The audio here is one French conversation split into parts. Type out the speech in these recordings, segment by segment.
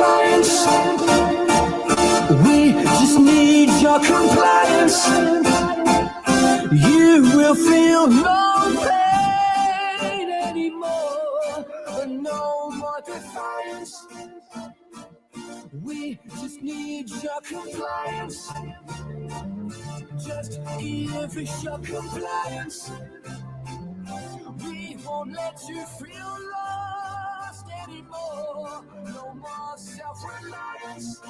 compliance. We just need your compliance. You will feel no pain anymore, no more defiance. We just need your compliance. Just give us your compliance. We won't let you feel lost anymore. No more self-reliance.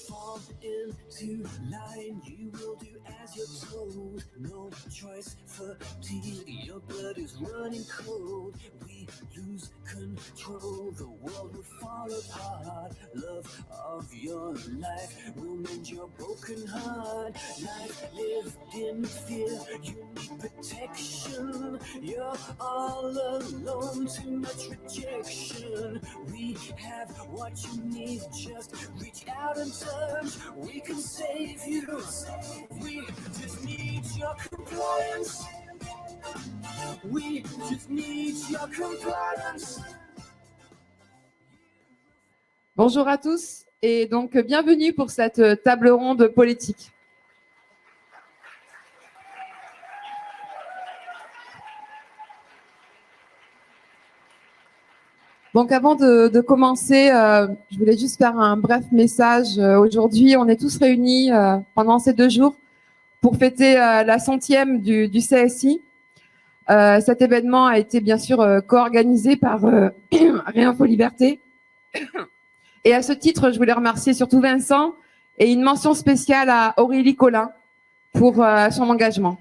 Fall into line, you will do as you're told. No choice, fatigue, your blood is running cold. We lose control, the world will fall apart. Love of your life will mend your broken heart. Life lived in fear, you need protection. You're all alone, too much rejection. We have what you need, just reach out and touch. We can save you. We just need your compliance. We just need your compliance. Bonjour à tous et donc bienvenue pour cette table ronde politique. Donc avant de commencer, je voulais juste faire un bref message. Aujourd'hui, on est tous réunis pendant ces 2 jours pour fêter la 100e du CSI. Cet événement a été bien sûr co-organisé par Réinfo Liberté. Et à ce titre, je voulais remercier surtout Vincent et une mention spéciale à Aurélie Collin pour son engagement.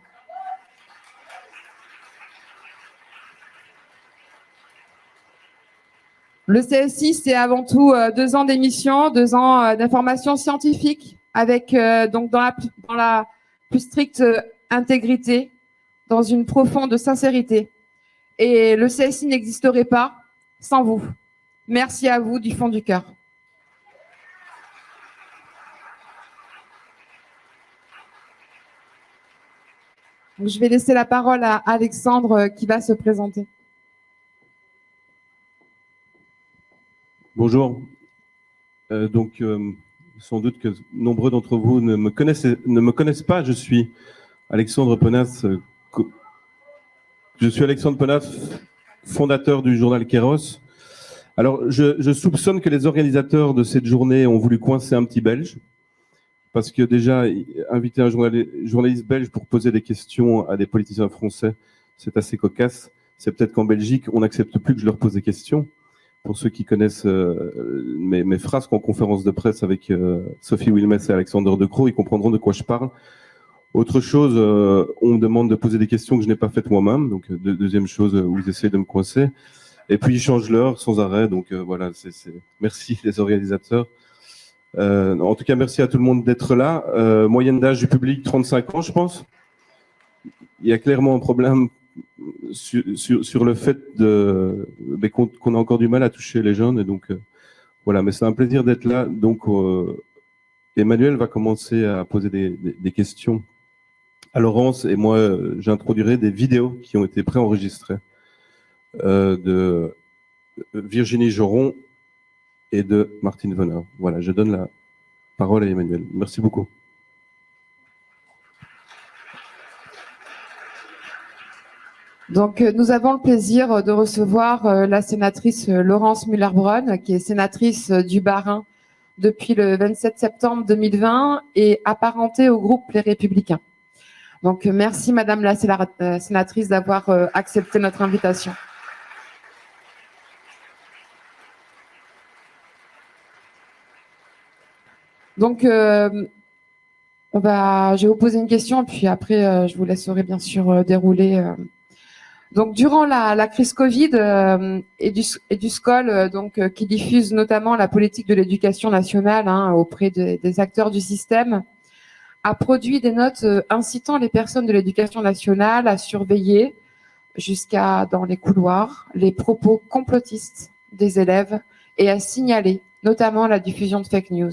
Le CSI, c'est avant tout 2 ans d'émission, 2 ans d'information scientifique avec donc dans la plus stricte intégrité, dans une profonde sincérité. Et le CSI n'existerait pas sans vous. Merci à vous du fond du cœur. Donc, je vais laisser la parole à Alexandre qui va se présenter. Bonjour. Sans doute que nombreux d'entre vous ne me connaissent pas. Je suis Alexandre Penas. Je suis Alexandre Penas, fondateur du journal Kéros. Alors, je soupçonne que les organisateurs de cette journée ont voulu coincer un petit Belge, parce que déjà, inviter un journaliste belge pour poser des questions à des politiciens français, c'est assez cocasse. C'est peut-être qu'en Belgique, on n'accepte plus que je leur pose des questions. Pour ceux qui connaissent mes phrases en conférence de presse avec Sophie Wilmès et Alexander De Croo, ils comprendront de quoi je parle. Autre chose, on me demande de poser des questions que je n'ai pas faites moi-même. Donc, deuxième chose où ils essayent de me coincer. Et puis, ils changent l'heure sans arrêt. Donc, voilà, merci les organisateurs. En tout cas, merci à tout le monde d'être là. Moyenne d'âge du public, 35 ans, je pense. Il y a clairement un problème sur le fait qu'on a encore du mal à toucher les jeunes. Et donc, voilà, mais c'est un plaisir d'être là. Donc, Emmanuel va commencer à poser des questions à Laurence et moi, j'introduirai des vidéos qui ont été préenregistrées de Virginie Joron et de Martine Veneur. Voilà, je donne la parole à Emmanuel. Merci beaucoup. Donc, nous avons le plaisir de recevoir la sénatrice Laurence Muller-Bronn, qui est sénatrice du Bas-Rhin depuis le 27 septembre 2020 et apparentée au groupe Les Républicains. Donc, merci Madame la sénatrice d'avoir accepté notre invitation. Donc, je vais vous poser une question, puis après, je vous laisserai bien sûr dérouler. Donc, durant la crise Covid et du SCOL, qui diffuse notamment la politique de l'éducation nationale auprès des acteurs du système, a produit des notes incitant les personnes de l'éducation nationale à surveiller jusqu'à dans les couloirs les propos complotistes des élèves et à signaler notamment la diffusion de fake news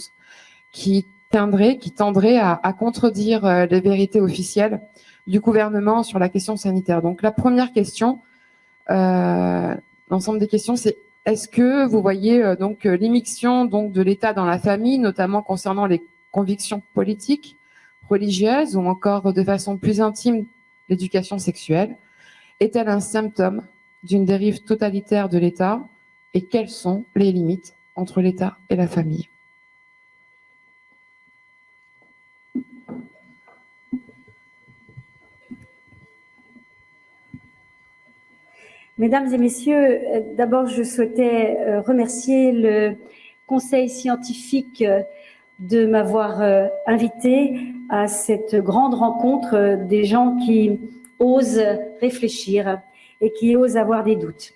qui tendrait à contredire les vérités officielles du gouvernement sur la question sanitaire. Donc la première question, l'ensemble des questions, c'est est-ce que vous voyez donc l'immixtion donc de l'État dans la famille, notamment concernant les convictions politiques, religieuses ou encore de façon plus intime l'éducation sexuelle, est-elle un symptôme d'une dérive totalitaire de l'État et quelles sont les limites entre l'État et la famille? Mesdames et messieurs, d'abord, je souhaitais remercier le Conseil scientifique de m'avoir invité à cette grande rencontre des gens qui osent réfléchir et qui osent avoir des doutes.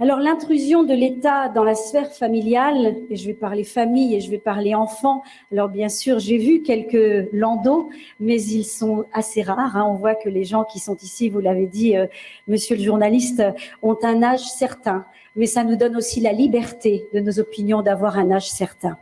Alors, l'intrusion de l'État dans la sphère familiale, et je vais parler famille et je vais parler enfants. Alors, bien sûr, j'ai vu quelques landaux, mais ils sont assez rares. On voit que les gens qui sont ici, vous l'avez dit, monsieur le journaliste, ont un âge certain. Mais ça nous donne aussi la liberté de nos opinions d'avoir un âge certain.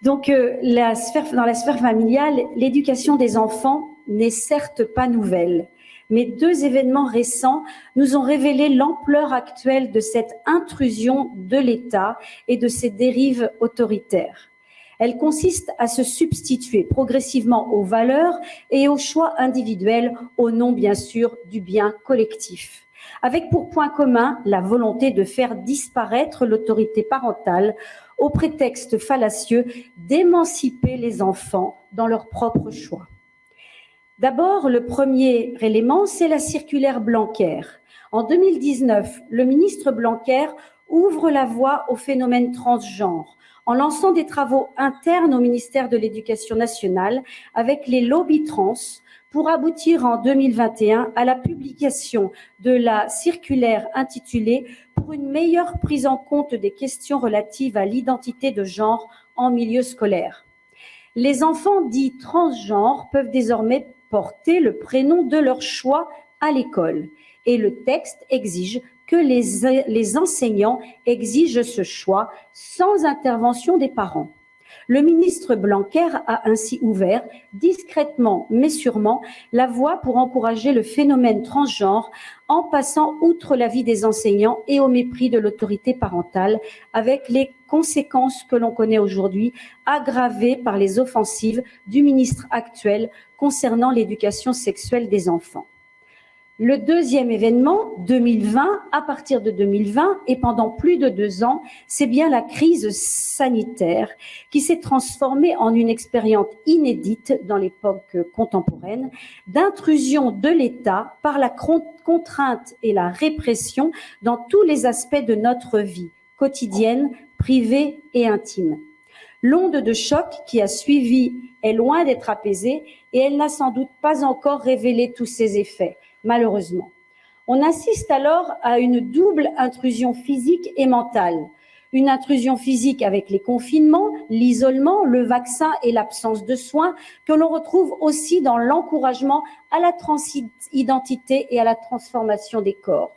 Donc, dans la sphère familiale, l'éducation des enfants n'est certes pas nouvelle. Mais 2 événements récents nous ont révélé l'ampleur actuelle de cette intrusion de l'État et de ses dérives autoritaires. Elle consiste à se substituer progressivement aux valeurs et aux choix individuels au nom, bien sûr, du bien collectif, avec pour point commun la volonté de faire disparaître l'autorité parentale au prétexte fallacieux d'émanciper les enfants dans leurs propres choix. D'abord, le premier élément, c'est la circulaire Blanquer. En 2019, le ministre Blanquer ouvre la voie au phénomène transgenre en lançant des travaux internes au ministère de l'Éducation nationale avec les lobbies trans pour aboutir en 2021 à la publication de la circulaire intitulée « Pour une meilleure prise en compte des questions relatives à l'identité de genre en milieu scolaire ». Les enfants dits transgenres peuvent désormais porter le prénom de leur choix à l'école. Et le texte exige que les enseignants exigent ce choix sans intervention des parents. Le ministre Blanquer a ainsi ouvert, discrètement mais sûrement, la voie pour encourager le phénomène transgenre en passant outre l'avis des enseignants et au mépris de l'autorité parentale, avec les conséquences que l'on connaît aujourd'hui, aggravées par les offensives du ministre actuel concernant l'éducation sexuelle des enfants. Le deuxième événement, 2020, à partir de 2020 et pendant plus de 2 ans, c'est bien la crise sanitaire qui s'est transformée en une expérience inédite dans l'époque contemporaine d'intrusion de l'État par la contrainte et la répression dans tous les aspects de notre vie quotidienne, privée et intime. L'onde de choc qui a suivi est loin d'être apaisée et elle n'a sans doute pas encore révélé tous ses effets. Malheureusement. On assiste alors à une double intrusion physique et mentale. Une intrusion physique avec les confinements, l'isolement, le vaccin et l'absence de soins que l'on retrouve aussi dans l'encouragement à la transidentité et à la transformation des corps.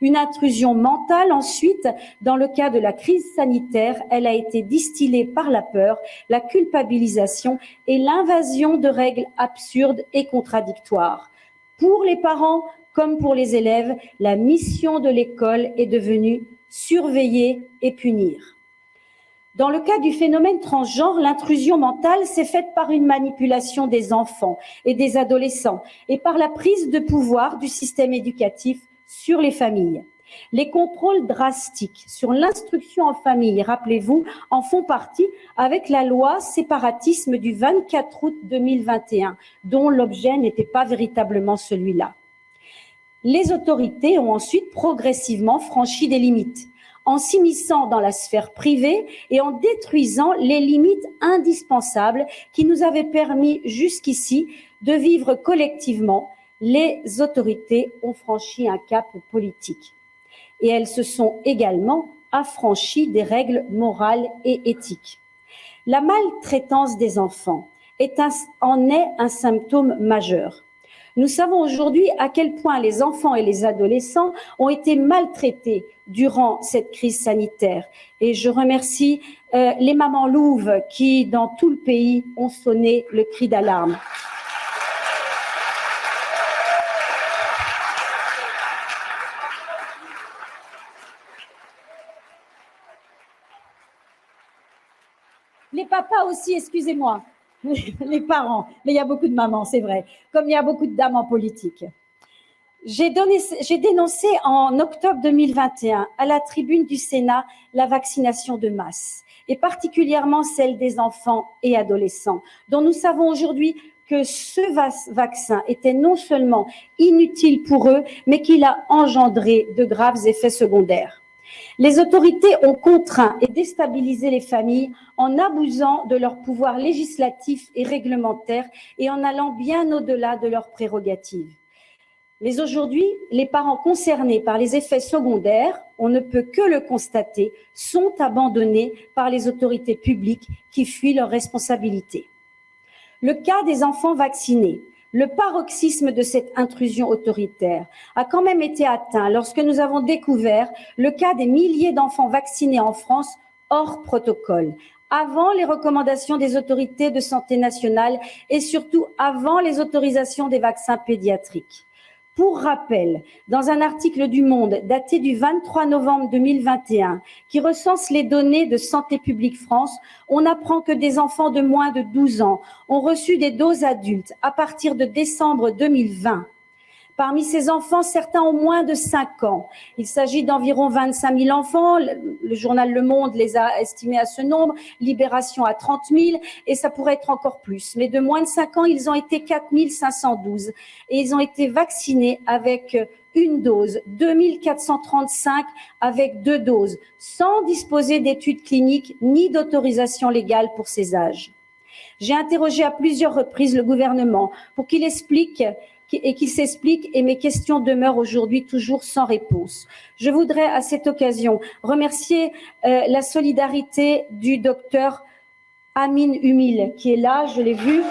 Une intrusion mentale ensuite, dans le cas de la crise sanitaire, elle a été distillée par la peur, la culpabilisation et l'invasion de règles absurdes et contradictoires. Pour les parents comme pour les élèves, la mission de l'école est devenue surveiller et punir. Dans le cas du phénomène transgenre, l'intrusion mentale s'est faite par une manipulation des enfants et des adolescents et par la prise de pouvoir du système éducatif sur les familles. Les contrôles drastiques sur l'instruction en famille, rappelez-vous, en font partie avec la loi séparatisme du 24 août 2021, dont l'objet n'était pas véritablement celui-là. Les autorités ont ensuite progressivement franchi des limites, en s'immisçant dans la sphère privée et en détruisant les limites indispensables qui nous avaient permis jusqu'ici de vivre collectivement. Les autorités ont franchi un cap politique. Et elles se sont également affranchies des règles morales et éthiques. La maltraitance des enfants en est un symptôme majeur. Nous savons aujourd'hui à quel point les enfants et les adolescents ont été maltraités, durant cette crise sanitaire. Et je remercie les mamans louves qui, dans tout le pays, ont sonné le cri d'alarme. Les papas aussi, excusez-moi, les parents, mais il y a beaucoup de mamans, c'est vrai, comme il y a beaucoup de dames en politique. J'ai dénoncé en octobre 2021 à la tribune du Sénat la vaccination de masse, et particulièrement celle des enfants et adolescents, dont nous savons aujourd'hui que ce vaccin était non seulement inutile pour eux, mais qu'il a engendré de graves effets secondaires. Les autorités ont contraint et déstabilisé les familles en abusant de leurs pouvoirs législatifs et réglementaires et en allant bien au-delà de leurs prérogatives. Mais aujourd'hui, les parents concernés par les effets secondaires, on ne peut que le constater, sont abandonnés par les autorités publiques qui fuient leurs responsabilités. Le cas des enfants vaccinés, le paroxysme de cette intrusion autoritaire a quand même été atteint lorsque nous avons découvert le cas des milliers d'enfants vaccinés en France hors protocole, avant les recommandations des autorités de santé nationale et surtout avant les autorisations des vaccins pédiatriques. Pour rappel, dans un article du Monde daté du 23 novembre 2021 qui recense les données de Santé publique France, on apprend que des enfants de moins de 12 ans ont reçu des doses adultes à partir de décembre 2020. Parmi ces enfants, certains ont moins de 5 ans. Il s'agit d'environ 25 000 enfants. Le journal Le Monde les a estimés à ce nombre, Libération à 30 000, et ça pourrait être encore plus. Mais de moins de 5 ans, ils ont été 4 512 et ils ont été vaccinés avec une dose, 2 435 avec 2 doses, sans disposer d'études cliniques ni d'autorisation légale pour ces âges. J'ai interrogé à plusieurs reprises le gouvernement pour qu'il explique et qu'il s'explique, et mes questions demeurent aujourd'hui toujours sans réponse. Je voudrais à cette occasion remercier la solidarité du docteur Amin Humil, qui est là, je l'ai vu.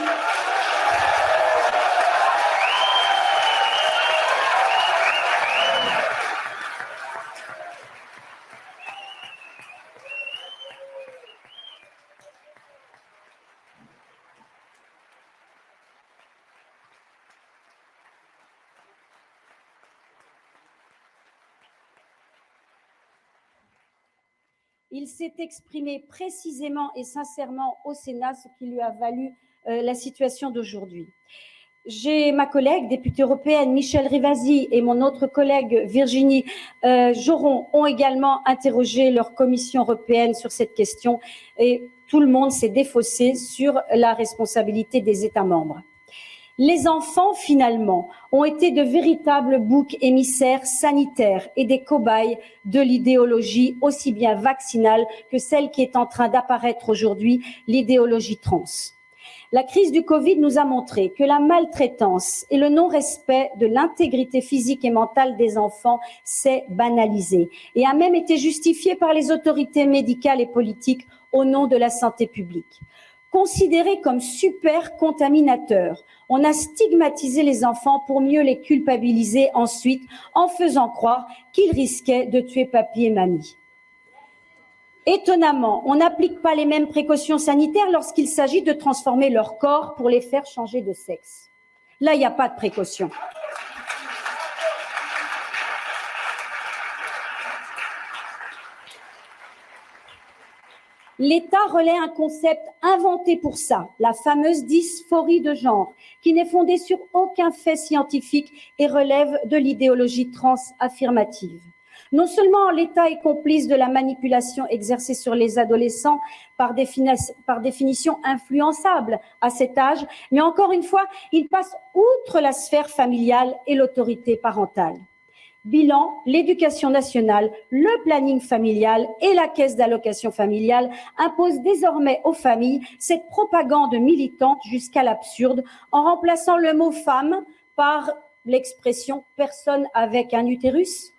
Il s'est exprimé précisément et sincèrement au Sénat, ce qui lui a valu la situation d'aujourd'hui. J'ai ma collègue députée européenne Michèle Rivasi et mon autre collègue Virginie Joron ont également interrogé leur commission européenne sur cette question et tout le monde s'est défaussé sur la responsabilité des États membres. Les enfants, finalement, ont été de véritables boucs émissaires sanitaires et des cobayes de l'idéologie aussi bien vaccinale que celle qui est en train d'apparaître aujourd'hui, l'idéologie trans. La crise du Covid nous a montré que la maltraitance et le non-respect de l'intégrité physique et mentale des enfants s'est banalisé et a même été justifié par les autorités médicales et politiques au nom de la santé publique. Considérés comme super contaminateurs, on a stigmatisé les enfants pour mieux les culpabiliser ensuite en faisant croire qu'ils risquaient de tuer papy et mamie. Étonnamment, on n'applique pas les mêmes précautions sanitaires lorsqu'il s'agit de transformer leur corps pour les faire changer de sexe. Là, il n'y a pas de précaution. L'État relaie un concept inventé pour ça, la fameuse dysphorie de genre, qui n'est fondée sur aucun fait scientifique et relève de l'idéologie trans affirmative. Non seulement l'État est complice de la manipulation exercée sur les adolescents par définition influençables à cet âge, mais encore une fois, il passe outre la sphère familiale et l'autorité parentale. Bilan, l'éducation nationale, le planning familial et la caisse d'allocation familiale imposent désormais aux familles cette propagande militante jusqu'à l'absurde en remplaçant le mot femme par l'expression personne avec un utérus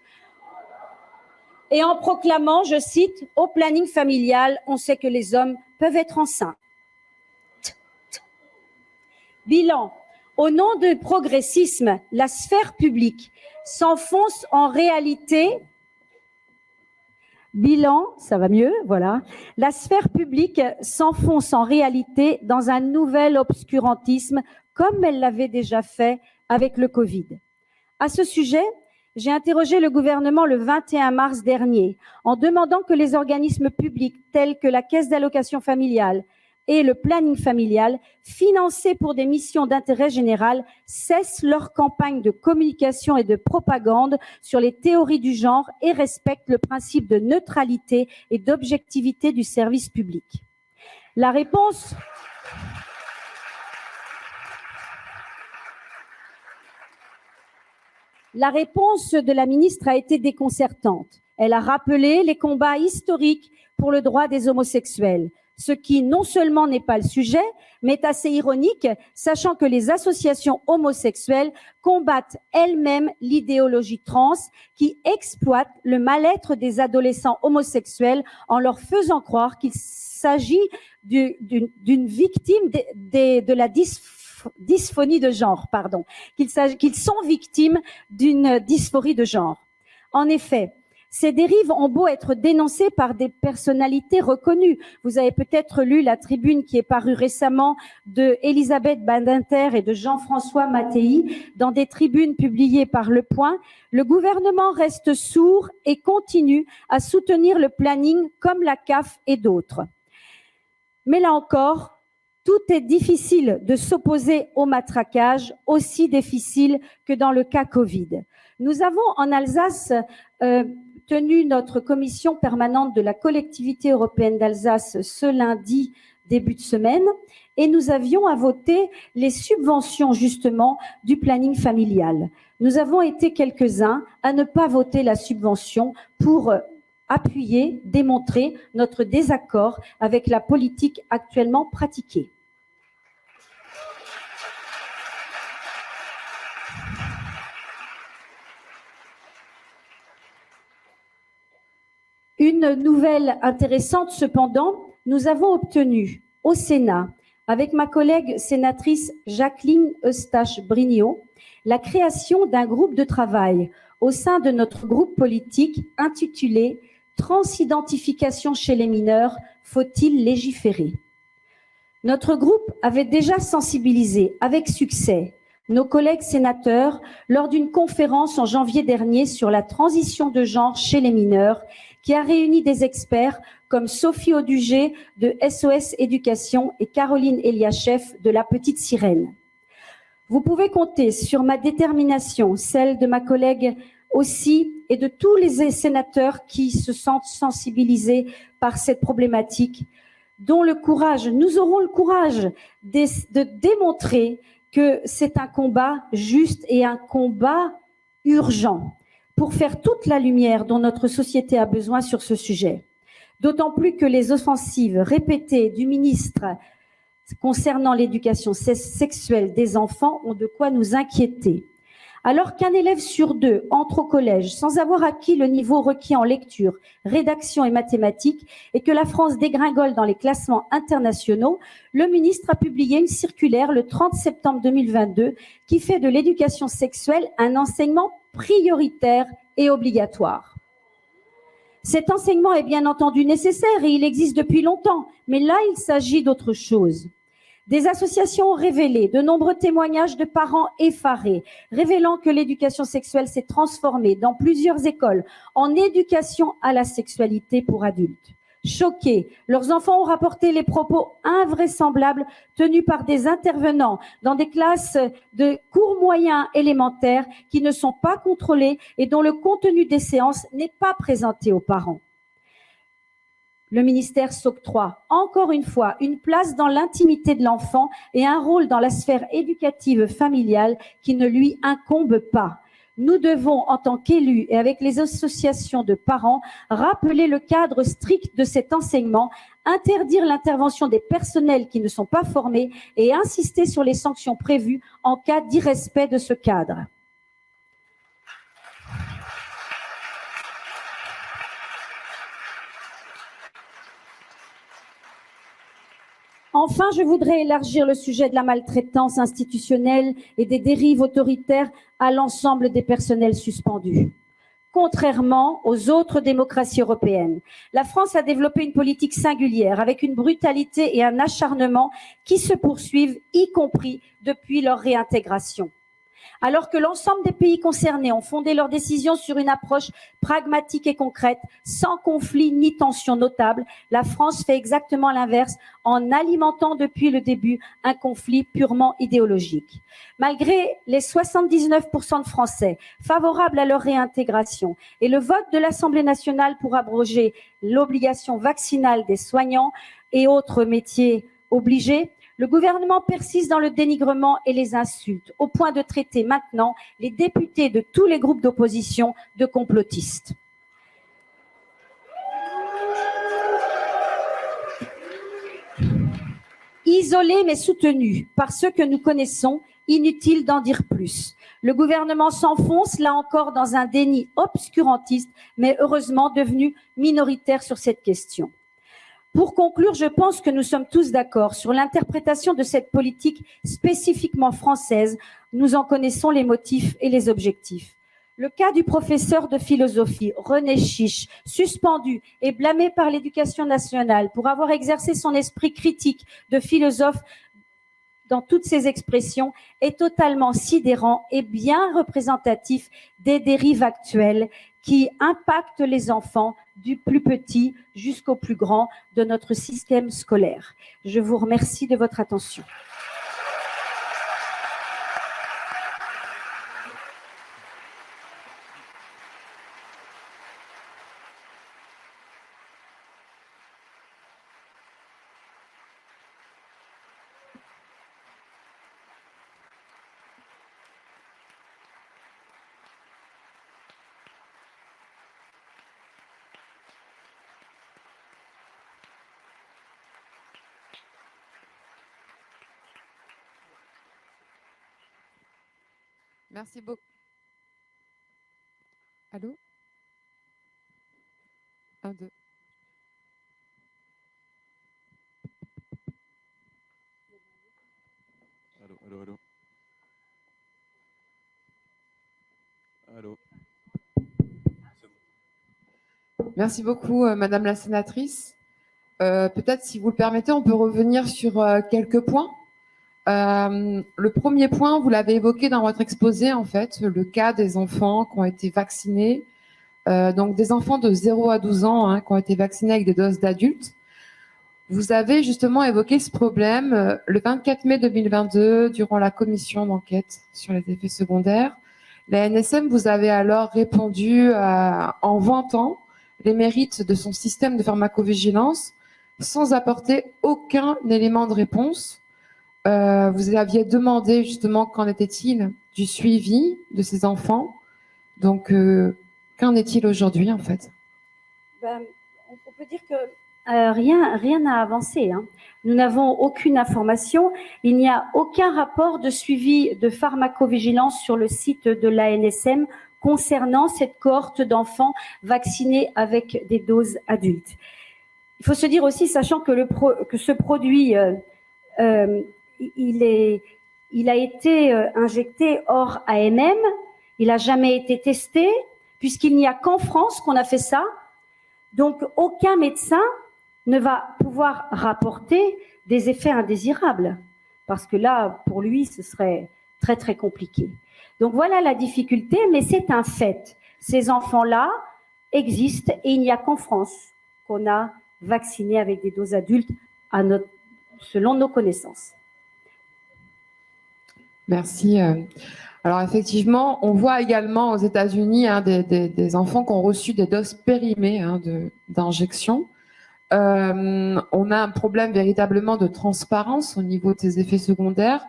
et en proclamant, je cite, au planning familial, on sait que les hommes peuvent être enceints. Bilan, au nom du progressisme, la sphère publique s'enfonce en réalité Bilan, ça va mieux, voilà. La sphère publique s'enfonce en réalité dans un nouvel obscurantisme, comme elle l'avait déjà fait avec le Covid. À ce sujet, j'ai interrogé le gouvernement le 21 mars dernier en demandant que les organismes publics tels que la Caisse d'allocation familiale et le planning familial, financés pour des missions d'intérêt général, cessent leur campagne de communication et de propagande sur les théories du genre et respectent le principe de neutralité et d'objectivité du service public. La réponse de la ministre a été déconcertante. Elle a rappelé les combats historiques pour le droit des homosexuels, ce qui non seulement n'est pas le sujet, mais est assez ironique, sachant que les associations homosexuelles combattent elles-mêmes l'idéologie trans qui exploite le mal-être des adolescents homosexuels en leur faisant croire qu'il s'agit d'une victime de la dysphonie de genre, qu'ils sont victimes d'une dysphorie de genre. En effet, ces dérives ont beau être dénoncées par des personnalités reconnues. Vous avez peut-être lu la tribune qui est parue récemment de Elisabeth Badinter et de Jean-François Mattei dans des tribunes publiées par Le Point. Le gouvernement reste sourd et continue à soutenir le planning comme la CAF et d'autres. Mais là encore, tout est difficile de s'opposer au matraquage, aussi difficile que dans le cas Covid. Nous avons en Alsace tenu notre commission permanente de la collectivité européenne d'Alsace ce lundi début de semaine et nous avions à voter les subventions justement du planning familial. Nous avons été quelques-uns à ne pas voter la subvention pour appuyer, démontrer notre désaccord avec la politique actuellement pratiquée. Une nouvelle intéressante cependant, nous avons obtenu au Sénat, avec ma collègue sénatrice Jacqueline Eustache-Brignot, la création d'un groupe de travail au sein de notre groupe politique intitulé « Transidentification chez les mineurs, faut-il légiférer ?» Notre groupe avait déjà sensibilisé avec succès nos collègues sénateurs lors d'une conférence en janvier dernier sur la transition de genre chez les mineurs qui a réuni des experts comme Sophie Audugé de SOS Éducation et Caroline Eliachev de La Petite Sirène. Vous pouvez compter sur ma détermination, celle de ma collègue aussi et de tous les sénateurs qui se sentent sensibilisés par cette problématique, dont nous aurons le courage de démontrer que c'est un combat juste et un combat urgent pour faire toute la lumière dont notre société a besoin sur ce sujet. D'autant plus que les offensives répétées du ministre concernant l'éducation sexuelle des enfants ont de quoi nous inquiéter. Alors qu'un élève sur deux entre au collège sans avoir acquis le niveau requis en lecture, rédaction et mathématiques et que la France dégringole dans les classements internationaux, le ministre a publié une circulaire le 30 septembre 2022 qui fait de l'éducation sexuelle un enseignement prioritaire et obligatoire. Cet enseignement est bien entendu nécessaire et il existe depuis longtemps, mais là, il s'agit d'autre chose. Des associations ont révélé de nombreux témoignages de parents effarés, révélant que l'éducation sexuelle s'est transformée dans plusieurs écoles en éducation à la sexualité pour adultes. Choqués, leurs enfants ont rapporté les propos invraisemblables tenus par des intervenants dans des classes de cours moyens élémentaires qui ne sont pas contrôlées et dont le contenu des séances n'est pas présenté aux parents. Le ministère s'octroie encore une fois une place dans l'intimité de l'enfant et un rôle dans la sphère éducative familiale qui ne lui incombe pas. Nous devons, en tant qu'élus et avec les associations de parents, rappeler le cadre strict de cet enseignement, interdire l'intervention des personnels qui ne sont pas formés et insister sur les sanctions prévues en cas d'irrespect de ce cadre. Enfin, je voudrais élargir le sujet de la maltraitance institutionnelle et des dérives autoritaires à l'ensemble des personnels suspendus. contrairement aux autres démocraties européennes. La France a développé une politique singulière avec une brutalité et un acharnement qui se poursuivent, y compris depuis leur réintégration. Alors que l'ensemble des pays concernés ont fondé leurs décisions sur une approche pragmatique et concrète, sans conflit ni tension notable, la France fait exactement l'inverse en alimentant depuis le début un conflit purement idéologique. Malgré les 79% de Français favorables à leur réintégration et le vote de l'Assemblée nationale pour abroger l'obligation vaccinale des soignants et autres métiers obligés, le gouvernement persiste dans le dénigrement et les insultes, au point de traiter maintenant les députés de tous les groupes d'opposition de complotistes. Isolés mais soutenus par ceux que nous connaissons, inutile d'en dire plus. Le gouvernement s'enfonce là encore dans un déni obscurantiste, mais heureusement devenu minoritaire sur cette question. Pour conclure, je pense que nous sommes tous d'accord sur l'interprétation de cette politique spécifiquement française. Nous en connaissons les motifs et les objectifs. Le cas du professeur de philosophie, René Chiche, suspendu et blâmé par l'Éducation nationale pour avoir exercé son esprit critique de philosophe dans toutes ses expressions, est totalement sidérant et bien représentatif des dérives actuelles qui impactent les enfants du plus petit jusqu'au plus grand de notre système scolaire. Je vous remercie de votre attention. Merci beaucoup. Allô? 1, 2. Allô. Allô. Merci beaucoup, Madame la sénatrice. Peut-être, si vous le permettez, on peut revenir sur quelques points. Le premier point, vous l'avez évoqué dans votre exposé, en fait, le cas des enfants qui ont été vaccinés, donc des enfants de 0 à 12 ans qui ont été vaccinés avec des doses d'adultes. Vous avez justement évoqué ce problème le 24 mai 2022 durant la commission d'enquête sur les effets secondaires. La NSM vous avez alors répondu en vantant les mérites de son système de pharmacovigilance sans apporter aucun élément de réponse. Vous aviez demandé justement qu'en était-il du suivi de ces enfants. Donc, qu'en est-il aujourd'hui en fait? On peut dire que rien n'a avancé. Nous n'avons aucune information. Il n'y a aucun rapport de suivi de pharmacovigilance sur le site de l'ANSM concernant cette cohorte d'enfants vaccinés avec des doses adultes. Il faut se dire aussi, sachant que ce produit il a été injecté hors AMM, il n'a jamais été testé, puisqu'il n'y a qu'en France qu'on a fait ça. Donc, aucun médecin ne va pouvoir rapporter des effets indésirables, parce que là, pour lui, ce serait très, très compliqué. Donc, voilà la difficulté, mais c'est un fait. Ces enfants-là existent et il n'y a qu'en France qu'on a vacciné avec des doses adultes selon nos connaissances. Merci. Alors effectivement, on voit également aux États-Unis des enfants qui ont reçu des doses périmées d'injection. On a un problème véritablement de transparence au niveau de ces effets secondaires.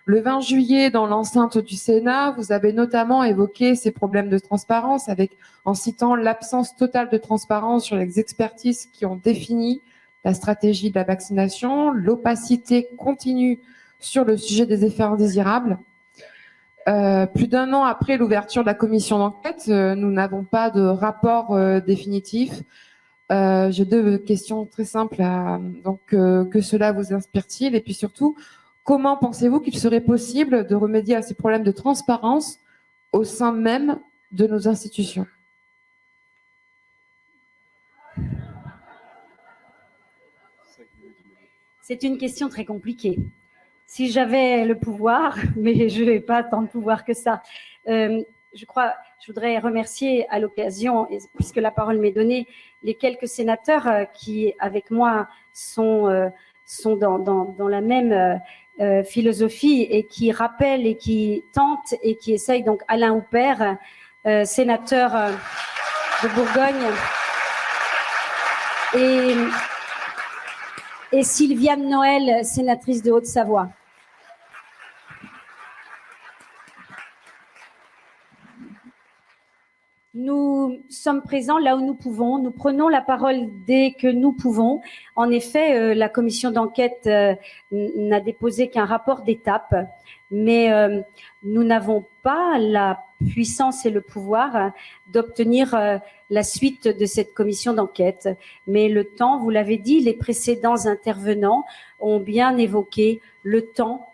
Le 20 juillet, dans l'enceinte du Sénat, vous avez notamment évoqué ces problèmes de transparence en citant l'absence totale de transparence sur les expertises qui ont défini la stratégie de la vaccination, l'opacité continue sur le sujet des effets indésirables. Plus d'1 an après l'ouverture de la commission d'enquête, nous n'avons pas de rapport définitif. J'ai 2 questions très simples. Que cela vous inspire-t-il? Et puis surtout, comment pensez-vous qu'il serait possible de remédier à ces problèmes de transparence au sein même de nos institutions? C'est une question très compliquée. Si j'avais le pouvoir, mais je n'ai pas tant de pouvoir que ça, je voudrais remercier à l'occasion, puisque la parole m'est donnée, les quelques sénateurs qui, avec moi, sont dans la même philosophie et qui rappellent et qui tentent et qui essayent. Donc Alain Houpert, sénateur de Bourgogne, et Sylviane Noël, sénatrice de Haute-Savoie. Nous sommes présents là où nous pouvons. Nous prenons la parole dès que nous pouvons. En effet, la commission d'enquête n'a déposé qu'un rapport d'étape, mais nous n'avons pas la puissance et le pouvoir d'obtenir la suite de cette commission d'enquête. Mais le temps, vous l'avez dit, les précédents intervenants ont bien évoqué le temps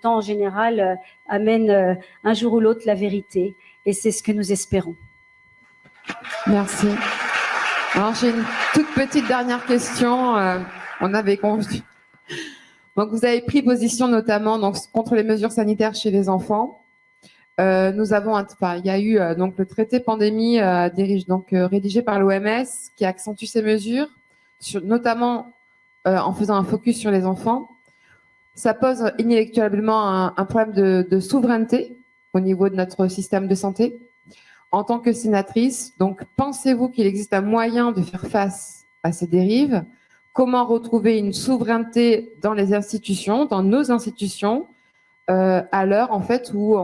en général amène un jour ou l'autre la vérité. Et c'est ce que nous espérons. Merci. Alors, j'ai une toute petite dernière question. On avait convenu. Donc, vous avez pris position notamment donc, contre les mesures sanitaires chez les enfants. Nous avons, il y a eu donc le traité pandémie rédigé par l'OMS qui accentue ces mesures, notamment en faisant un focus sur les enfants. Ça pose inéluctablement un problème de souveraineté au niveau de notre système de santé. En tant que sénatrice, donc pensez-vous qu'il existe un moyen de faire face à ces dérives? Comment retrouver une souveraineté dans les institutions, dans nos institutions, à l'heure en fait où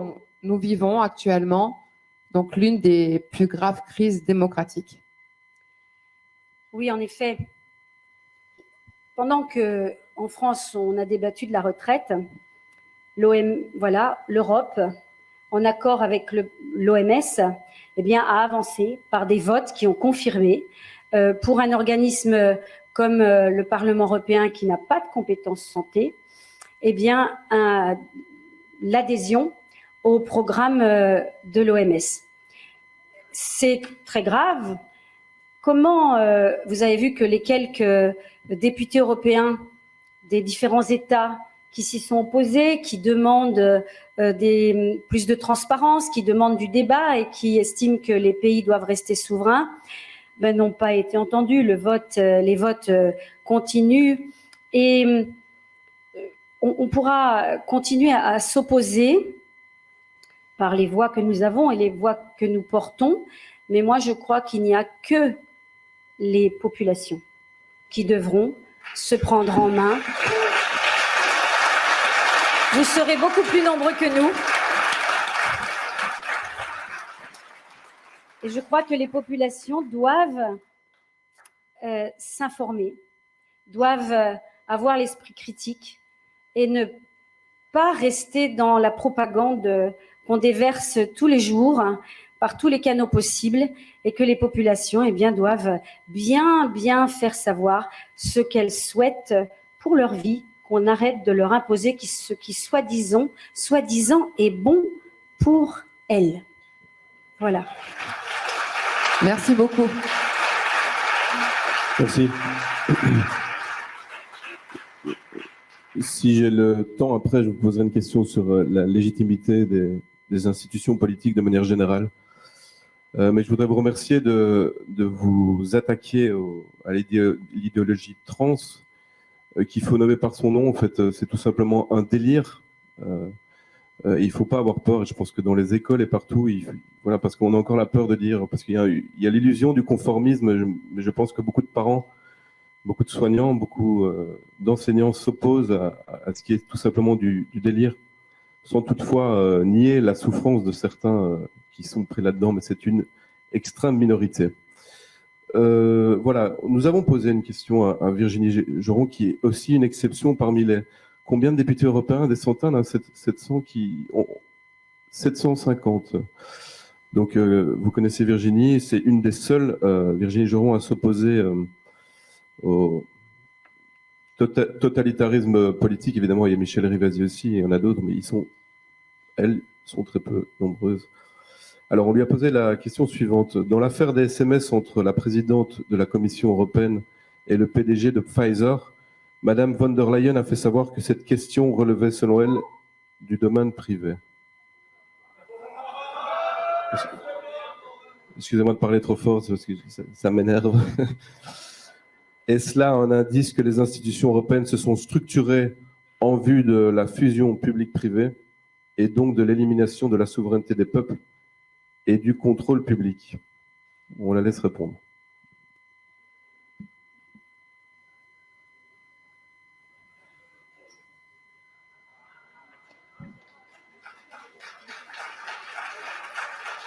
nous vivons actuellement donc l'une des plus graves crises démocratiques? Oui, en effet. Pendant que en France on a débattu de la retraite, l'Europe, en accord avec l'OMS, eh bien, a avancé par des votes qui ont confirmé pour un organisme comme le Parlement européen qui n'a pas de compétences santé, eh bien, l'adhésion au programme de l'OMS. C'est très grave. Comment vous avez vu que les quelques députés européens des différents États qui s'y sont opposés, qui demandent plus de transparence, qui demandent du débat et qui estiment que les pays doivent rester souverains, n'ont pas été entendus. Les votes continuent et on pourra continuer à s'opposer par les voix que nous avons et les voix que nous portons, mais moi je crois qu'il n'y a que les populations qui devront se prendre en main. Vous serez beaucoup plus nombreux que nous. Et je crois que les populations doivent s'informer, doivent avoir l'esprit critique et ne pas rester dans la propagande qu'on déverse tous les jours par tous les canaux possibles, et que les populations doivent bien faire savoir ce qu'elles souhaitent pour leur vie, qu'on arrête de leur imposer ce qui soi-disant est bon pour elles. Voilà. Merci beaucoup. Merci. Si j'ai le temps, après, je vous poserai une question sur la légitimité des institutions politiques de manière générale. Mais je voudrais vous remercier de vous attaquer à l'idéologie trans, qu'il faut nommer par son nom. En fait, c'est tout simplement un délire. Il ne faut pas avoir peur. Et je pense que dans les écoles et partout, voilà, parce qu'on a encore la peur de dire, parce qu'il y a l'illusion du conformisme. Mais je pense que beaucoup de parents, beaucoup de soignants, beaucoup d'enseignants s'opposent à ce qui est tout simplement du délire, sans toutefois nier la souffrance de certains qui sont pris là-dedans, mais c'est une extrême minorité. Voilà, nous avons posé une question à Virginie Joron, qui est aussi une exception parmi les... Combien de députés européens? Des centaines, 700 750. Donc, vous connaissez Virginie, c'est une des seules, Virginie Joron, à s'opposer au totalitarisme politique. Évidemment, il y a Michel Rivasi aussi, et il y en a d'autres, mais elles sont très peu nombreuses. Alors, on lui a posé la question suivante. Dans l'affaire des SMS entre la présidente de la Commission européenne et le PDG de Pfizer, Madame von der Leyen a fait savoir que cette question relevait, selon elle, du domaine privé. Excusez-moi de parler trop fort, parce que ça m'énerve. Est-ce là un indice que les institutions européennes se sont structurées en vue de la fusion public-privé et donc de l'élimination de la souveraineté des peuples et du contrôle public? On la laisse répondre.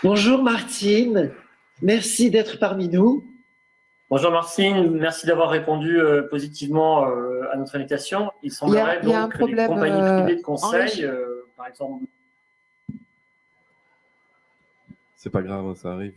Bonjour Martine, merci d'être parmi nous. Bonjour Martine, merci d'avoir répondu positivement à notre invitation. Il semblerait il y a donc un que les problème, compagnies privées de en conseil, régie. par exemple... C'est pas grave, hein, ça arrive.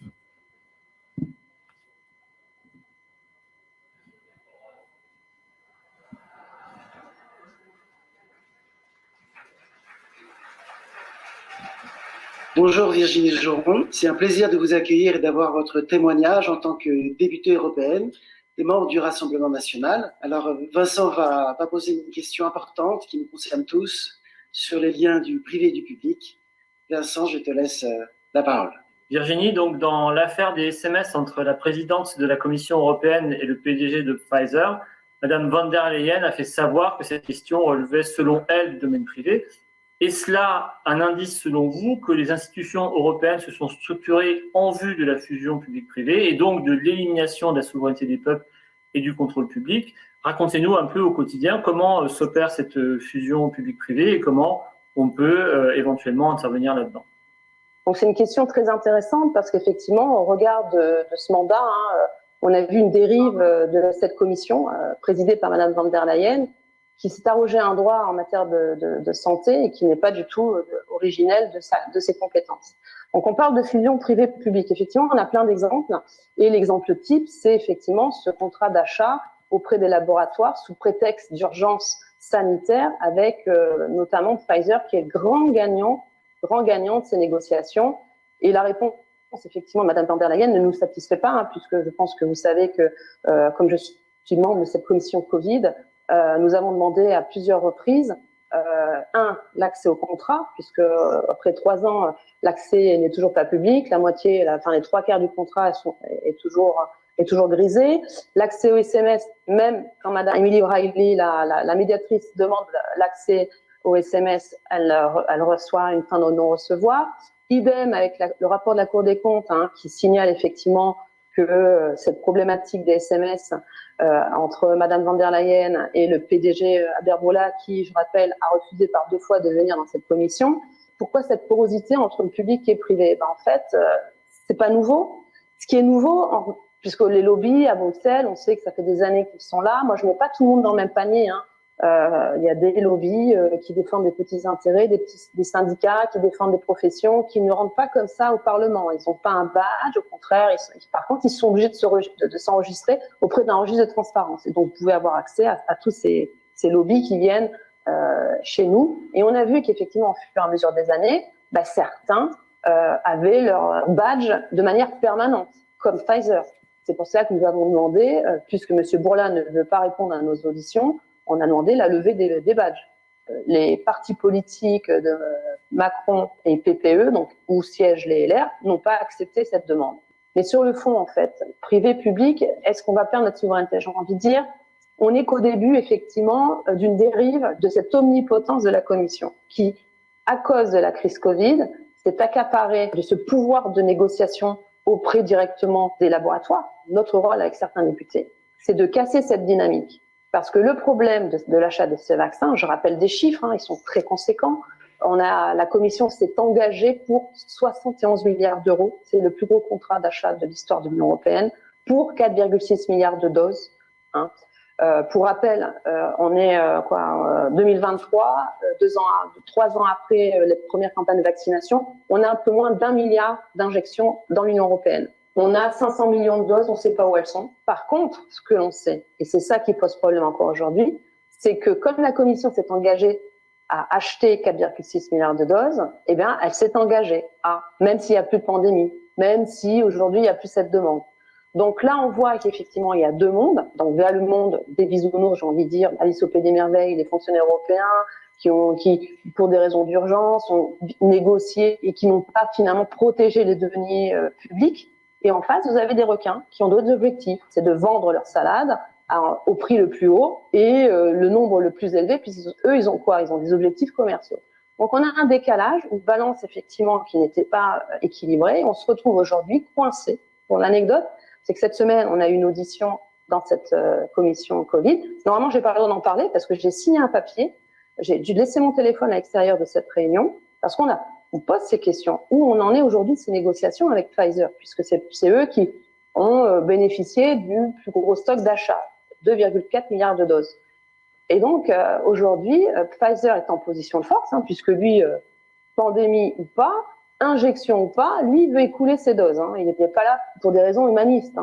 Bonjour Virginie Joron, c'est un plaisir de vous accueillir et d'avoir votre témoignage en tant que députée européenne et membre du Rassemblement national. Alors Vincent va poser une question importante qui nous concerne tous sur les liens du privé et du public. Vincent, je te laisse la parole. Virginie, donc dans l'affaire des SMS entre la présidente de la Commission européenne et le PDG de Pfizer, Madame von der Leyen a fait savoir que cette question relevait selon elle du domaine privé. Est-ce là un indice selon vous que les institutions européennes se sont structurées en vue de la fusion public-privé et donc de l'élimination de la souveraineté des peuples et du contrôle public? Racontez-nous un peu au quotidien comment s'opère cette fusion public-privé et comment on peut éventuellement intervenir là-dedans. Donc c'est une question très intéressante parce qu'effectivement, au regard de ce mandat, on a vu une dérive de cette commission présidée par Madame von der Leyen qui s'est arrogé un droit en matière de santé et qui n'est pas du tout originel de ses compétences. Donc on parle de fusion privée-publique. Effectivement, on a plein d'exemples et l'exemple type, c'est effectivement ce contrat d'achat auprès des laboratoires sous prétexte d'urgence sanitaire avec notamment Pfizer qui est grand gagnant de ces négociations. Et la réponse, effectivement, Madame von der Leyen ne nous satisfait pas, puisque je pense que vous savez que, comme je suis membre de cette commission Covid, nous avons demandé à plusieurs reprises, l'accès au contrat, puisque après 3 ans, l'accès n'est toujours pas public, la moitié, les 3/4 du contrat est toujours grisé. L'accès au SMS, même quand Madame Emily O'Reilly, la médiatrice, demande l'accès au SMS, elle reçoit une fin de non-recevoir. Idem avec le rapport de la Cour des comptes qui signale effectivement que cette problématique des SMS entre Madame von der Leyen et le PDG Aberbola, qui, je rappelle, a refusé par 2 fois de venir dans cette commission. Pourquoi cette porosité entre le public et le privé? En fait, c'est pas nouveau. Ce qui est nouveau, puisque les lobbies à Bruxelles, on sait que ça fait des années qu'ils sont là. Moi, je mets pas tout le monde dans le même panier. Il y a des lobbies qui défendent des petits intérêts, des syndicats qui défendent des professions, qui ne rentrent pas comme ça au Parlement. Ils n'ont pas un badge, au contraire. Par contre, ils sont obligés de s'enregistrer auprès d'un registre de transparence. Et donc, vous pouvez avoir accès à tous ces lobbies qui viennent chez nous. Et on a vu qu'effectivement, au fur et à mesure des années, certains avaient leur badge de manière permanente, comme Pfizer. C'est pour ça que nous avons demandé, puisque M. Bourla ne veut pas répondre à nos auditions, on a demandé la levée des badges. Les partis politiques de Macron et PPE, donc où siègent les LR, n'ont pas accepté cette demande. Mais sur le fond, en fait, privé-public, est-ce qu'on va perdre notre souveraineté? J'ai envie de dire, on n'est qu'au début, effectivement, d'une dérive de cette omnipotence de la Commission, qui, à cause de la crise Covid, s'est accaparée de ce pouvoir de négociation auprès directement des laboratoires. Notre rôle avec certains députés, c'est de casser cette dynamique. Parce que le problème de l'achat de ces vaccins, je rappelle des chiffres, ils sont très conséquents. La Commission s'est engagée pour 71 milliards d'euros. C'est le plus gros contrat d'achat de l'histoire de l'Union européenne pour 4,6 milliards de doses. Pour rappel, on est 2023, 3 ans après les premières campagnes de vaccination, on a un peu moins d'1 milliard d'injections dans l'Union européenne. On a 500 millions de doses, on ne sait pas où elles sont. Par contre, ce que l'on sait, et c'est ça qui pose problème encore aujourd'hui, c'est que comme la Commission s'est engagée à acheter 4,6 milliards de doses, elle s'est engagée à, même s'il n'y a plus de pandémie, même si aujourd'hui il n'y a plus cette demande. Donc là, on voit qu'effectivement, il y a deux mondes. Donc, il y a le monde des bisounours, j'ai envie de dire, Alice au Pays des Merveilles, les fonctionnaires européens qui, pour des raisons d'urgence, ont négocié et qui n'ont pas finalement protégé les deniers publics. Et en face, vous avez des requins qui ont d'autres objectifs. C'est de vendre leur salade au prix le plus haut et le nombre le plus élevé, puisqu'eux, ils ont quoi? Ils ont des objectifs commerciaux. Donc, on a un décalage, une balance effectivement qui n'était pas équilibrée. On se retrouve aujourd'hui coincé. Pour l'anecdote, c'est que cette semaine, on a eu une audition dans cette commission Covid. Normalement, j'ai pas le droit d'en parler parce que j'ai signé un papier. J'ai dû laisser mon téléphone à l'extérieur de cette réunion parce on pose ces questions. Où on en est aujourd'hui de ces négociations avec Pfizer, puisque c'est eux qui ont bénéficié du plus gros stock d'achat, 2,4 milliards de doses. Et donc, aujourd'hui, Pfizer est en position de force, puisque lui, pandémie ou pas, injection ou pas, lui, il veut écouler ses doses. Il n'était pas là pour des raisons humanistes.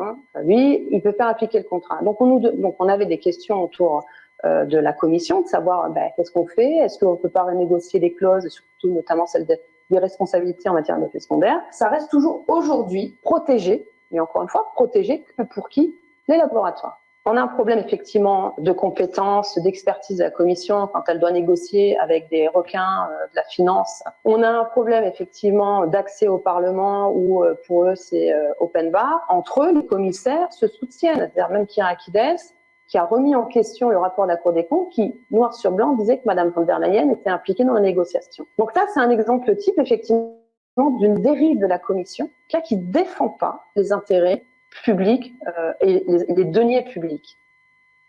Lui, il peut faire appliquer le contrat. Donc, on avait des questions autour de la commission, de savoir qu'est-ce qu'on fait, est-ce qu'on ne peut pas renégocier les clauses, surtout notamment celle des responsabilités en matière d'effets secondaires. Ça reste toujours aujourd'hui protégé, mais encore une fois, protégé que pour qui? Les laboratoires. On a un problème effectivement de compétences, d'expertise de la commission quand elle doit négocier avec des requins de la finance. On a un problème effectivement d'accès au Parlement où pour eux c'est open bar. Entre eux, les commissaires se soutiennent. C'est-à-dire même Kyriakides, qui a remis en question le rapport de la Cour des comptes, qui, noir sur blanc, disait que Mme von der Leyen était impliquée dans la négociation. Donc ça, c'est un exemple type, effectivement, d'une dérive de la Commission, qui ne défend pas les intérêts publics et les deniers publics.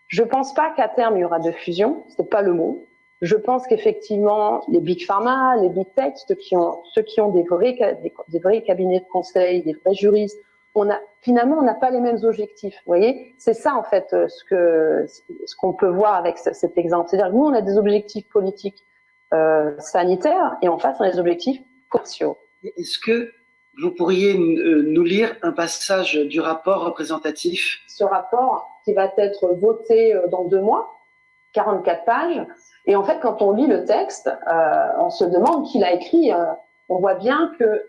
Je ne pense pas qu'à terme, il y aura de fusion, ce n'est pas le mot. Je pense qu'effectivement, les big pharma, les big tech, ceux qui ont des vrais cabinets de conseil, des vrais juristes, finalement, on n'a pas les mêmes objectifs. Vous voyez, c'est ça en fait ce qu'on peut voir avec cet exemple. C'est-à-dire que nous, on a des objectifs politiques sanitaires et en face, on a des objectifs commerciaux. Est-ce que vous pourriez nous lire un passage du rapport représentatif? Ce rapport qui va être voté dans 2 mois, 44 pages. Et en fait, quand on lit le texte, on se demande qui l'a écrit. On voit bien que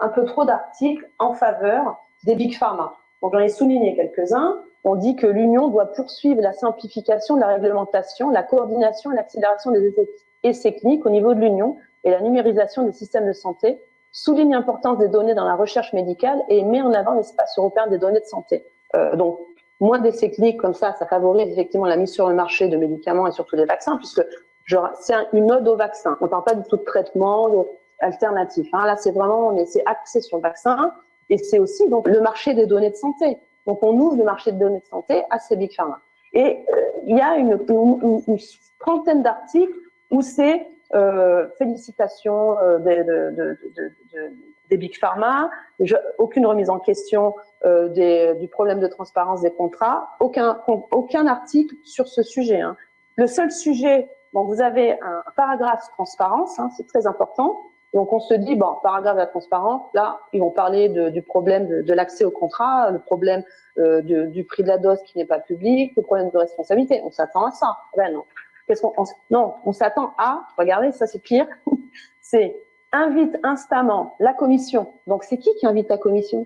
un peu trop d'articles en faveur des big pharma. Donc j'en ai souligné quelques-uns. On dit que l'Union doit poursuivre la simplification de la réglementation, la coordination et l'accélération des essais cliniques au niveau de l'Union et la numérisation des systèmes de santé, souligne l'importance des données dans la recherche médicale et met en avant l'espace européen des données de santé. Donc, moins d'essais cliniques comme ça favorise effectivement la mise sur le marché de médicaments et surtout des vaccins, puisque c'est une ode au vaccin. On ne parle pas du tout de traitement alternatif. Là, c'est vraiment, c'est axé sur le vaccin et c'est aussi donc le marché des données de santé. Donc, on ouvre le marché de données de santé à ces big pharma. Et il y a une trentaine d'articles où c'est félicitations des big pharma, aucune remise en question du problème de transparence des contrats, aucun article sur ce sujet. Le seul sujet, vous avez un paragraphe transparence, c'est très important. Donc on se dit, paragraphe de la transparence, là, ils vont parler du problème de l'accès au contrat, le problème du prix de la dose qui n'est pas public, le problème de responsabilité. On s'attend à ça. Non. On s'attend à, regardez, ça c'est pire, c'est invite instamment la commission. Donc c'est qui invite la commission?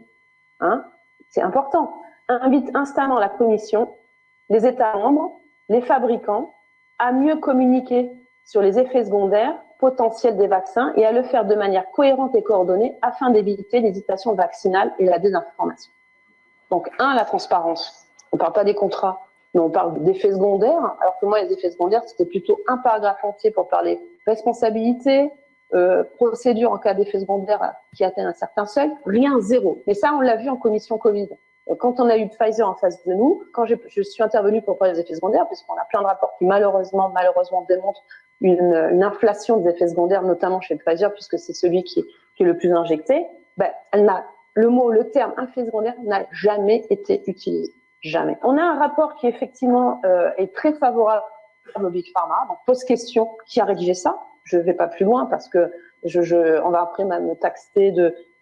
C'est important. Invite instamment la commission, les États membres, les fabricants, à mieux communiquer sur les effets secondaires potentiels des vaccins et à le faire de manière cohérente et coordonnée afin d'éviter l'hésitation vaccinale et la désinformation. Donc, la transparence. On ne parle pas des contrats, mais on parle d'effets secondaires. Alors que moi, les effets secondaires, c'était plutôt un paragraphe entier pour parler responsabilité, procédure en cas d'effets secondaires qui atteignent un certain seuil. Rien, zéro. Mais ça, on l'a vu en commission Covid. Quand on a eu Pfizer en face de nous, quand je suis intervenue pour parler des effets secondaires, puisqu'on a plein de rapports qui malheureusement démontrent une inflation des effets secondaires, notamment chez Pfizer, puisque c'est celui qui est le plus injecté, le terme effet secondaire n'a jamais été utilisé. Jamais. On a un rapport qui effectivement est très favorable au Big Pharma. Donc pose question, qui a rédigé ça? Je ne vais pas plus loin parce que on va après me taxer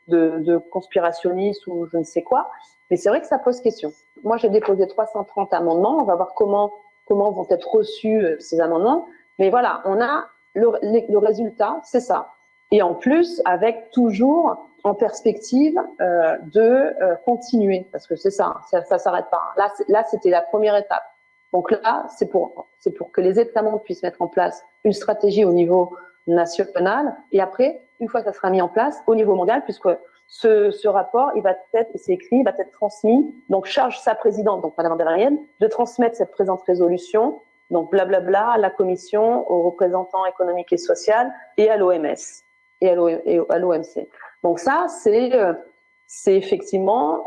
de conspirationniste ou je ne sais quoi. Mais c'est vrai que ça pose question. Moi, j'ai déposé 330 amendements. On va voir comment vont être reçus ces amendements. Mais voilà, on a le résultat, c'est ça. Et en plus, avec toujours en perspective de continuer, parce que c'est ça s'arrête pas. Là, c'était la première étape. Donc là, c'est pour que les États membres puissent mettre en place une stratégie au niveau national, et après, une fois que ça sera mis en place au niveau mondial, puisque ce rapport, c'est écrit, il va être transmis, donc charge sa présidente, donc Madame von der Leyen, de transmettre cette présente résolution, donc blablabla, à la Commission, aux représentants économiques et sociaux, et à l'OMS, et à l'OMC. Donc ça, c'est effectivement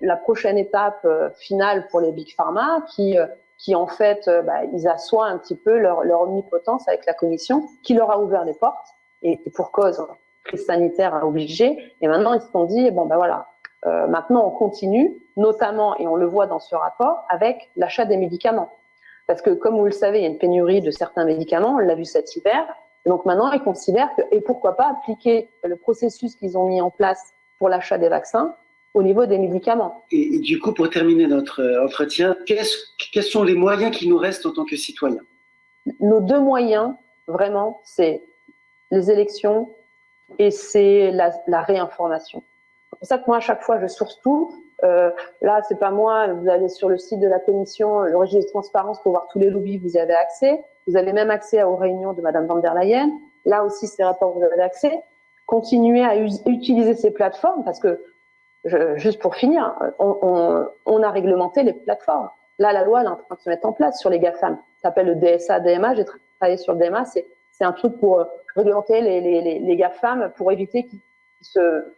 la prochaine étape finale pour les Big Pharma qui en fait, ils assoient un petit peu leur omnipotence avec la Commission, qui leur a ouvert les portes, et pour cause, crise sanitaire a obligé, et maintenant ils se sont dit, maintenant on continue, notamment, et on le voit dans ce rapport, avec l'achat des médicaments. Parce que, comme vous le savez, il y a une pénurie de certains médicaments, on l'a vu cet hiver, et donc maintenant ils considèrent et pourquoi pas appliquer le processus qu'ils ont mis en place pour l'achat des vaccins au niveau des médicaments. Et du coup, pour terminer notre entretien, quels sont les moyens qui nous restent en tant que citoyens? Nos deux moyens, vraiment, c'est les élections et c'est la réinformation. C'est pour ça que moi, à chaque fois, je source tout. Là, c'est pas moi. Vous allez sur le site de la commission, le registre de transparence pour voir tous les lobbies, vous y avez accès. Vous avez même accès aux réunions de Madame von der Leyen. Là aussi, ces rapports, vous avez accès. Continuez à utiliser ces plateformes parce que, juste pour finir, on a réglementé les plateformes. Là, la loi, elle est en train de se mettre en place sur les GAFAM. Ça s'appelle le DSA, DMA. J'ai travaillé sur le DMA. C'est un truc pour réglementer les GAFAM pour éviter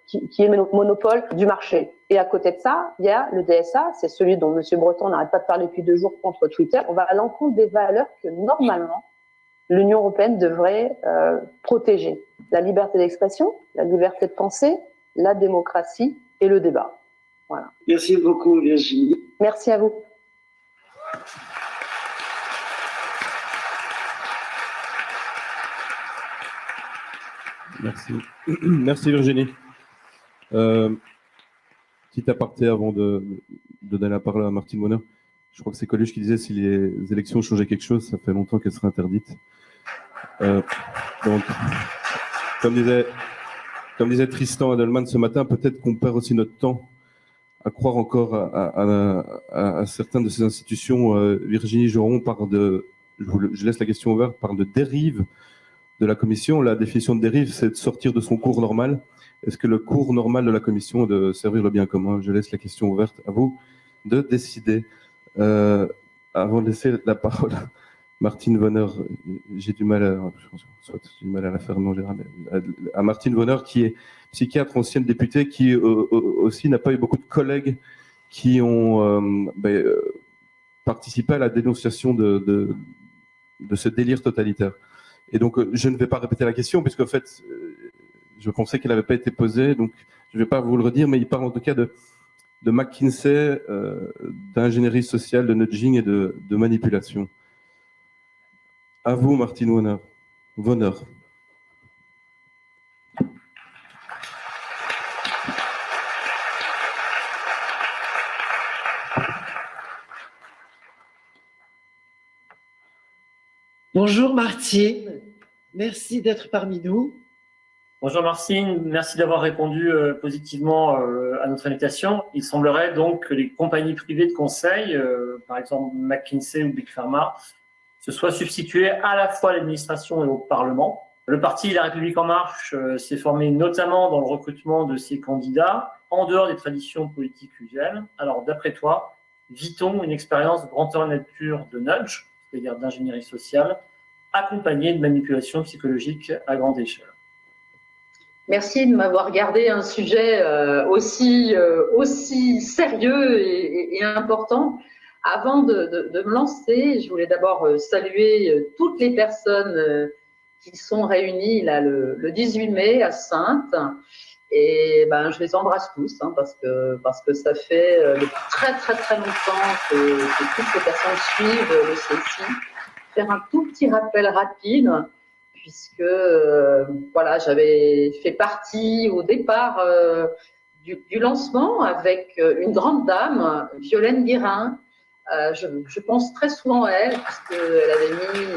qu'il y ait le monopole du marché. Et à côté de ça, il y a le DSA, c'est celui dont M. Breton n'arrête pas de parler depuis 2 jours contre Twitter. On va à l'encontre des valeurs que, normalement, l'Union européenne devrait protéger. La liberté d'expression, la liberté de penser, la démocratie et le débat. Voilà. Merci beaucoup, Virginie. Merci à vous. Merci. Merci Virginie. Petit aparté avant de donner la parole à Martine Vonner. Je crois que c'est Coluche qui disait si les élections changeaient quelque chose, ça fait longtemps qu'elles seraient interdites. Donc, comme disait Tristan Adelman ce matin, peut-être qu'on perd aussi notre temps à croire encore à certaines de ces institutions. Virginie Joron je laisse la question ouverte, parle de dérive de la Commission. La définition de dérive, c'est de sortir de son cours normal. Est-ce que le cours normal de la Commission est de servir le bien commun? Je laisse la question ouverte à vous de décider. Avant de laisser la parole à Martine Vonner, j'ai du mal à la faire non, à Martine Vonner, qui est psychiatre, ancienne députée, qui aussi n'a pas eu beaucoup de collègues qui ont participé à la dénonciation de ce délire totalitaire. Et donc, je ne vais pas répéter la question, puisqu'en fait, je pensais qu'elle n'avait pas été posée, donc je ne vais pas vous le redire, mais il parle en tout cas de McKinsey, d'ingénierie sociale, de nudging et de manipulation. À vous, Martine Vonner. Bonjour Martine, merci d'être parmi nous. Bonjour Martine, merci d'avoir répondu positivement à notre invitation. Il semblerait donc que les compagnies privées de conseil, par exemple McKinsey ou Big Pharma, se soient substituées à la fois à l'administration et au Parlement. Le parti La République En Marche s'est formé notamment dans le recrutement de ses candidats en dehors des traditions politiques usuelles. Alors d'après toi, vit-on une expérience grandeur nature de nudge, c'est-à-dire d'ingénierie sociale, accompagnée de manipulation psychologique à grande échelle? Merci de m'avoir gardé un sujet aussi sérieux et important. Avant de me lancer, je voulais d'abord saluer toutes les personnes qui sont réunies là, le 18 mai à Saintes. Et je les embrasse tous parce que ça fait depuis très très très longtemps que toutes ces personnes suivent le CSI. Faire un tout petit rappel rapide, puisque j'avais fait partie au départ du lancement avec une grande dame, Violaine Guérin. Je pense très souvent à elle, puisqu'elle avait mis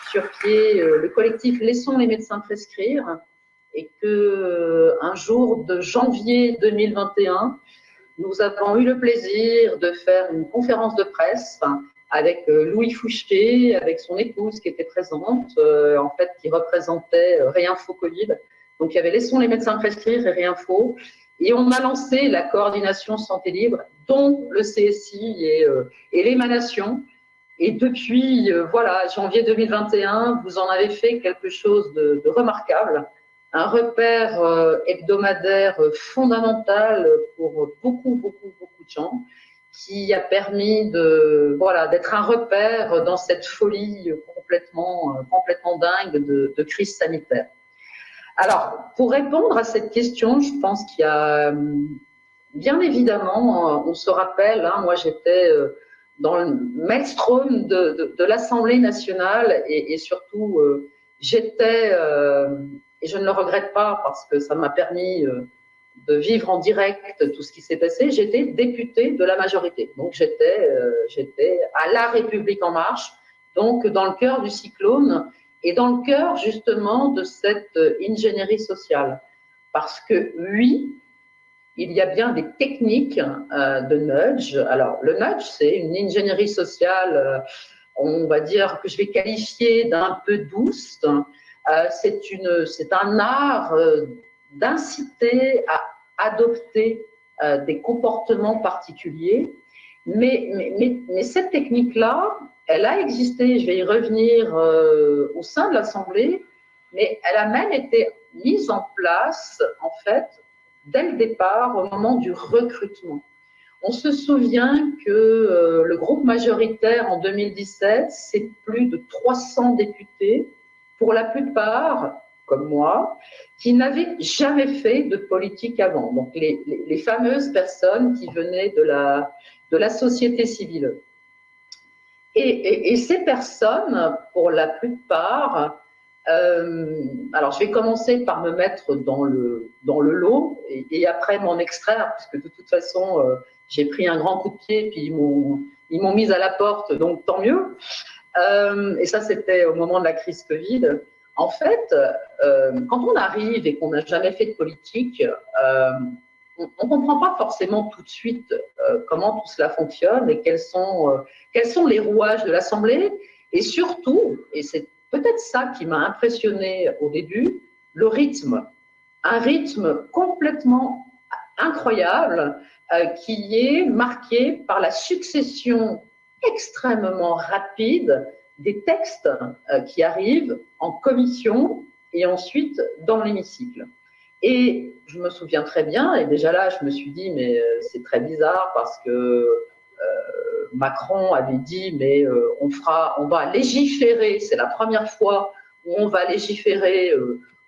sur pied le collectif Laissons les médecins prescrire. et que un jour de janvier 2021, nous avons eu le plaisir de faire une conférence de presse avec Louis Fouché, avec son épouse qui était présente, en fait, qui représentait Réinfo Covid. Donc, il y avait Laissons les médecins prescrire et Réinfo. Et on a lancé la coordination santé libre, dont le CSI et l'émanation. Et depuis, voilà, janvier 2021, vous en avez fait quelque chose de remarquable. Un repère hebdomadaire fondamental pour beaucoup de gens, qui a permis d'être un repère dans cette folie complètement dingue de crise sanitaire. Alors, pour répondre à cette question, je pense qu'il y a, bien évidemment, on se rappelle, moi j'étais dans le maelstrom de l'Assemblée nationale et surtout j'étais, et je ne le regrette pas parce que ça m'a permis de vivre en direct tout ce qui s'est passé, j'étais députée de la majorité. Donc j'étais à La République En Marche, donc dans le cœur du cyclone et dans le cœur justement de cette ingénierie sociale. Parce que oui, il y a bien des techniques de nudge. Alors le nudge, c'est une ingénierie sociale, on va dire que je vais qualifier d'un peu douce. C'est un art d'inciter à adopter des comportements particuliers. Mais cette technique-là, elle a existé, je vais y revenir, au sein de l'Assemblée, mais elle a même été mise en place, en fait, dès le départ, au moment du recrutement. On se souvient que le groupe majoritaire en 2017, c'est plus de 300 députés, pour la plupart, comme moi, qui n'avaient jamais fait de politique avant. Donc les fameuses personnes qui venaient de la société civile. Et ces personnes, pour la plupart, alors je vais commencer par me mettre dans le lot et après m'en extraire, parce que de toute façon, j'ai pris un grand coup de pied, puis ils m'ont mise à la porte, donc tant mieux. Et ça, c'était au moment de la crise Covid. En fait, quand on arrive et qu'on n'a jamais fait de politique, on ne comprend pas forcément tout de suite comment tout cela fonctionne et quels sont les rouages de l'Assemblée. Et surtout, et c'est peut-être ça qui m'a impressionné au début, le rythme. Un rythme complètement incroyable qui est marqué par la succession extrêmement rapide des textes qui arrivent en commission et ensuite dans l'hémicycle. Et je me souviens très bien, et déjà là, je me suis dit, mais c'est très bizarre parce que Macron avait dit, mais on va légiférer, c'est la première fois où on va légiférer,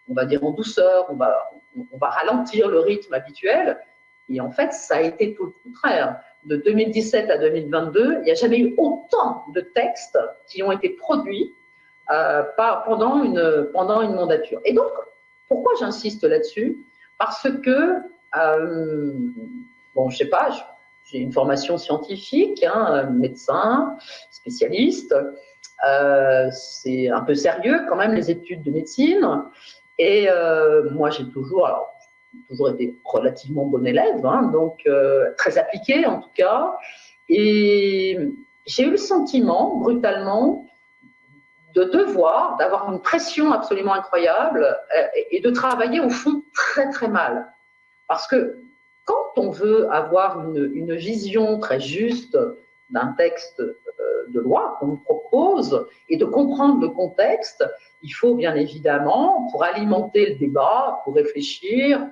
on va dire en douceur, on va ralentir le rythme habituel. Et en fait, ça a été tout le contraire. De 2017 à 2022, il n'y a jamais eu autant de textes qui ont été produits pendant une mandature. Et donc, pourquoi j'insiste là-dessus? Parce que, bon, je sais pas, j'ai une formation scientifique, médecin, spécialiste. C'est un peu sérieux quand même, les études de médecine. Et moi, j'ai toujours été relativement bon élève, donc très appliqué en tout cas. Et j'ai eu le sentiment, brutalement, d'avoir une pression absolument incroyable et de travailler au fond très très mal. Parce que quand on veut avoir une vision très juste d'un texte de loi qu'on nous propose et de comprendre le contexte, il faut bien évidemment, pour alimenter le débat, pour réfléchir,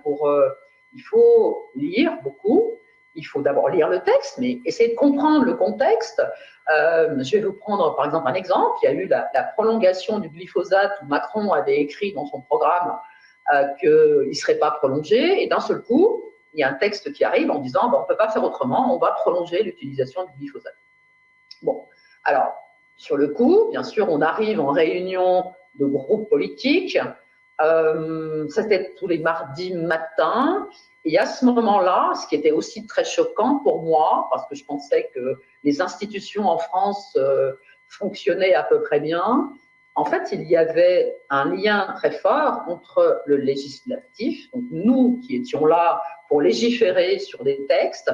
il faut lire beaucoup. Il faut d'abord lire le texte, mais essayer de comprendre le contexte. Je vais vous prendre par exemple un exemple. Il y a eu la prolongation du glyphosate où Macron avait écrit dans son programme qu'il ne serait pas prolongé. Et d'un seul coup, il y a un texte qui arrive en disant on ne peut pas faire autrement, on va prolonger l'utilisation du glyphosate. Bon, alors, sur le coup, bien sûr, on arrive en réunion de groupes politiques. C'était tous les mardis matins. Et à ce moment-là, ce qui était aussi très choquant pour moi, parce que je pensais que les institutions en France fonctionnaient à peu près bien, en fait, il y avait un lien très fort entre le législatif, donc nous qui étions là pour légiférer sur des textes,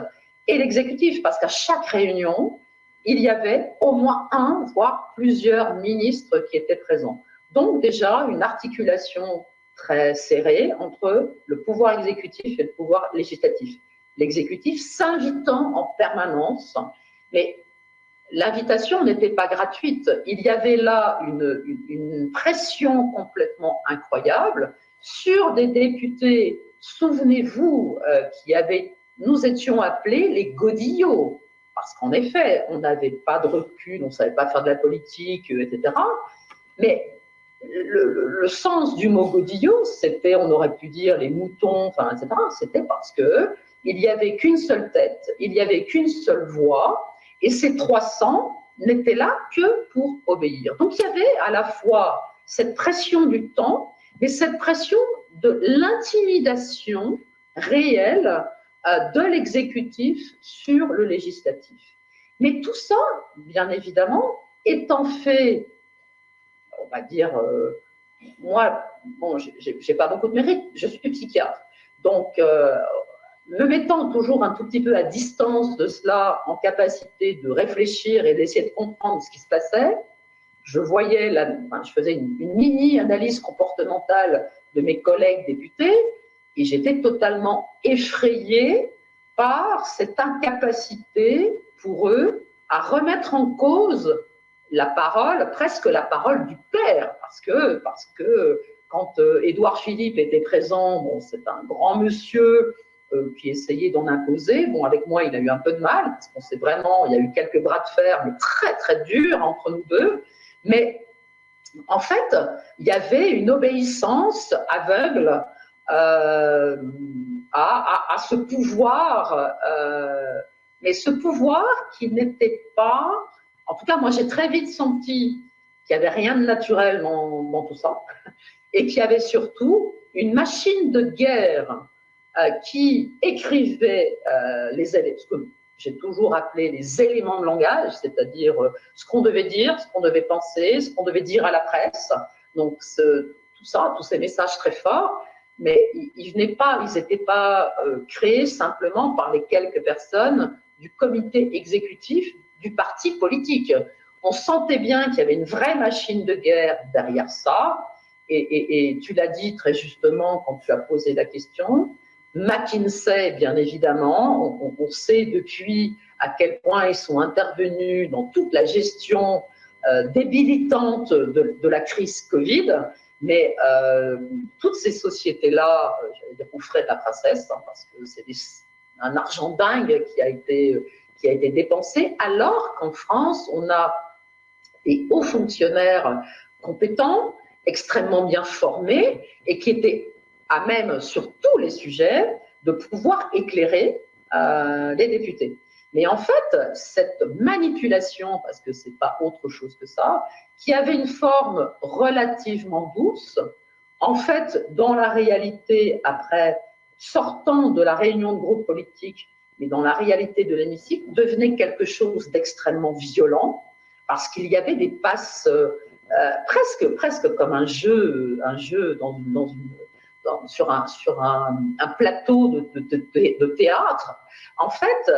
et l'exécutif, parce qu'à chaque réunion, il y avait au moins un, voire plusieurs ministres qui étaient présents. Donc déjà, une articulation très serrée entre le pouvoir exécutif et le pouvoir législatif. L'exécutif s'invitant en permanence, mais l'invitation n'était pas gratuite. Il y avait là une pression complètement incroyable sur des députés, souvenez-vous, nous étions appelés les godillots, parce qu'en effet, on n'avait pas de recul, on ne savait pas faire de la politique, etc. Mais le sens du mot godillot, c'était, on aurait pu dire les moutons, enfin, etc. C'était parce que il n'y avait qu'une seule tête, il n'y avait qu'une seule voix, et ces 300 n'étaient là que pour obéir. Donc il y avait à la fois cette pression du temps, mais cette pression de l'intimidation réelle de l'exécutif sur le législatif. Mais tout ça, bien évidemment, étant fait, on va dire, moi, bon, j'ai pas beaucoup de mérite, je suis psychiatre, donc me mettant toujours un tout petit peu à distance de cela, en capacité de réfléchir et d'essayer de comprendre ce qui se passait, je voyais, je faisais une mini-analyse comportementale de mes collègues députés, et j'étais totalement effrayée par cette incapacité pour eux à remettre en cause la parole, presque la parole du père, parce que quand Édouard Philippe était présent, bon, c'est un grand monsieur qui essayait d'en imposer. Bon, avec moi, il a eu un peu de mal, parce qu'on sait vraiment, il y a eu quelques bras de fer, mais très, très durs entre nous deux. Mais en fait, il y avait une obéissance aveugle à ce pouvoir, mais ce pouvoir qui n'était pas... En tout cas, moi, j'ai très vite senti qu'il n'y avait rien de naturel dans tout ça, et qu'il y avait surtout une machine de guerre qui écrivait les éléments, ce que j'ai toujours appelé les éléments de langage, c'est-à-dire ce qu'on devait dire, ce qu'on devait penser, ce qu'on devait dire à la presse. Donc, tout ça, tous ces messages très forts, mais ils n'étaient pas créés simplement par les quelques personnes du comité exécutif du parti politique. On sentait bien qu'il y avait une vraie machine de guerre derrière ça, et tu l'as dit très justement quand tu as posé la question. McKinsey, bien évidemment, on sait depuis à quel point ils sont intervenus dans toute la gestion débilitante de la crise Covid, mais toutes ces sociétés-là, j'allais dire confrères de la princesse, hein, parce que c'est un argent dingue qui a été dépensé, alors qu'en France, on a des hauts fonctionnaires compétents, extrêmement bien formés, et qui étaient à même, sur tous les sujets, de pouvoir éclairer les députés. Mais en fait, cette manipulation, parce que ce n'est pas autre chose que ça, qui avait une forme relativement douce, en fait, dans la réalité, après, sortant de la réunion de groupe politique, mais dans la réalité de l'hémicycle, devenait quelque chose d'extrêmement violent, parce qu'il y avait des passes presque comme un jeu sur un plateau de théâtre, en fait,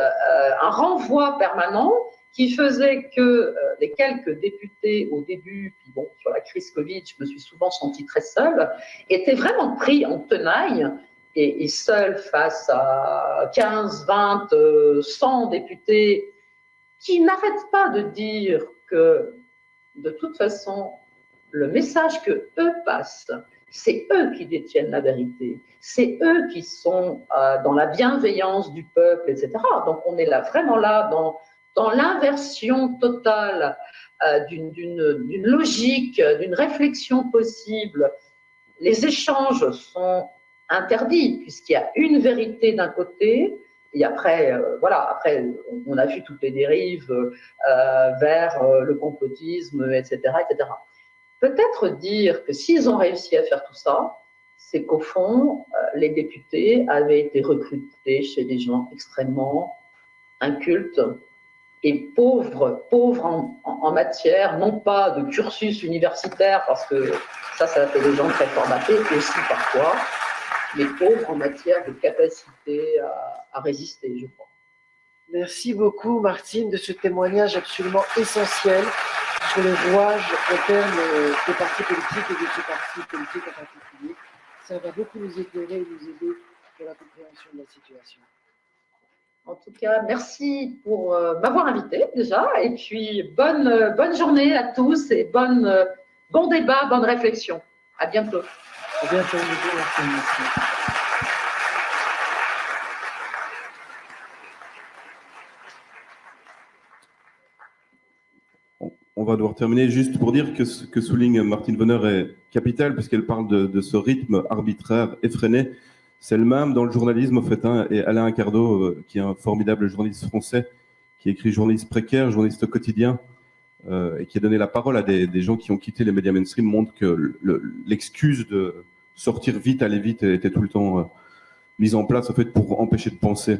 un renvoi permanent qui faisait que les quelques députés au début, puis bon, sur la crise Covid, je me suis souvent sentie très seule, étaient vraiment pris en tenaille et seuls face à 15, 20, 100 députés qui n'arrêtent pas de dire que, de toute façon, le message que eux passent, c'est eux qui détiennent la vérité, c'est eux qui sont dans la bienveillance du peuple, etc. Donc on est là, vraiment là, dans l'inversion totale d'une logique, d'une réflexion possible. Les échanges sont interdits, puisqu'il y a une vérité d'un côté, et après, après, on a vu toutes les dérives vers le complotisme, etc., etc. Peut-être dire que s'ils ont réussi à faire tout ça, c'est qu'au fond, les députés avaient été recrutés chez des gens extrêmement incultes, et pauvre en matière, non pas de cursus universitaire, parce que ça fait des gens très formatés aussi parfois, mais pauvre en matière de capacité à résister, je crois. Merci beaucoup, Martine, de ce témoignage absolument essentiel sur les rouages internes des partis politiques et de ce parti politique en particulier. Ça va beaucoup nous éclairer et nous aider pour la compréhension de la situation. En tout cas, merci pour m'avoir invité déjà, et puis bonne journée à tous et bon débat, bonne réflexion. À bientôt. À bientôt, merci. On va devoir terminer juste pour dire que ce que souligne Martine Vonner est capital, puisqu'elle parle de ce rythme arbitraire, effréné. C'est le même dans le journalisme, au fait, hein, et Alain Cardo, qui est un formidable journaliste français, qui écrit journaliste précaire, journaliste quotidien, et qui a donné la parole à des gens qui ont quitté les médias mainstream, montre que l'excuse de sortir vite, aller vite, était tout le temps mise en place, en fait, pour empêcher de penser.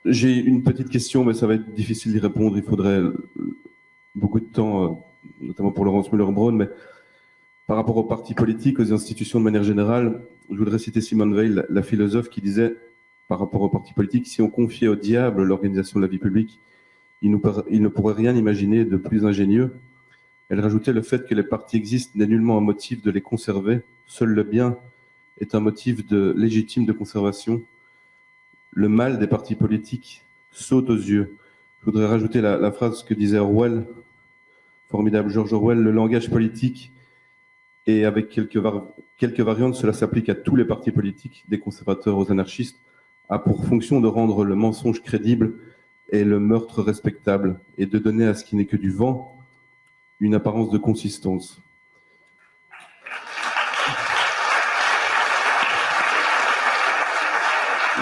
J'ai une petite question, mais ça va être difficile d'y répondre. Il faudrait beaucoup de temps, notamment pour Laurence Muller-Braun, mais par rapport aux partis politiques, aux institutions de manière générale, je voudrais citer Simone Veil, la philosophe, qui disait, par rapport aux partis politiques, si on confiait au diable l'organisation de la vie publique, il ne pourrait rien imaginer de plus ingénieux. Elle rajoutait le fait que les partis existent n'est nullement un motif de les conserver, seul le bien est un motif légitime de conservation. Le mal des partis politiques saute aux yeux. Je voudrais rajouter la phrase que disait Orwell, formidable George Orwell, le langage politique, et avec quelques variantes, cela s'applique à tous les partis politiques, des conservateurs aux anarchistes, a pour fonction de rendre le mensonge crédible et le meurtre respectable, et de donner à ce qui n'est que du vent une apparence de consistance.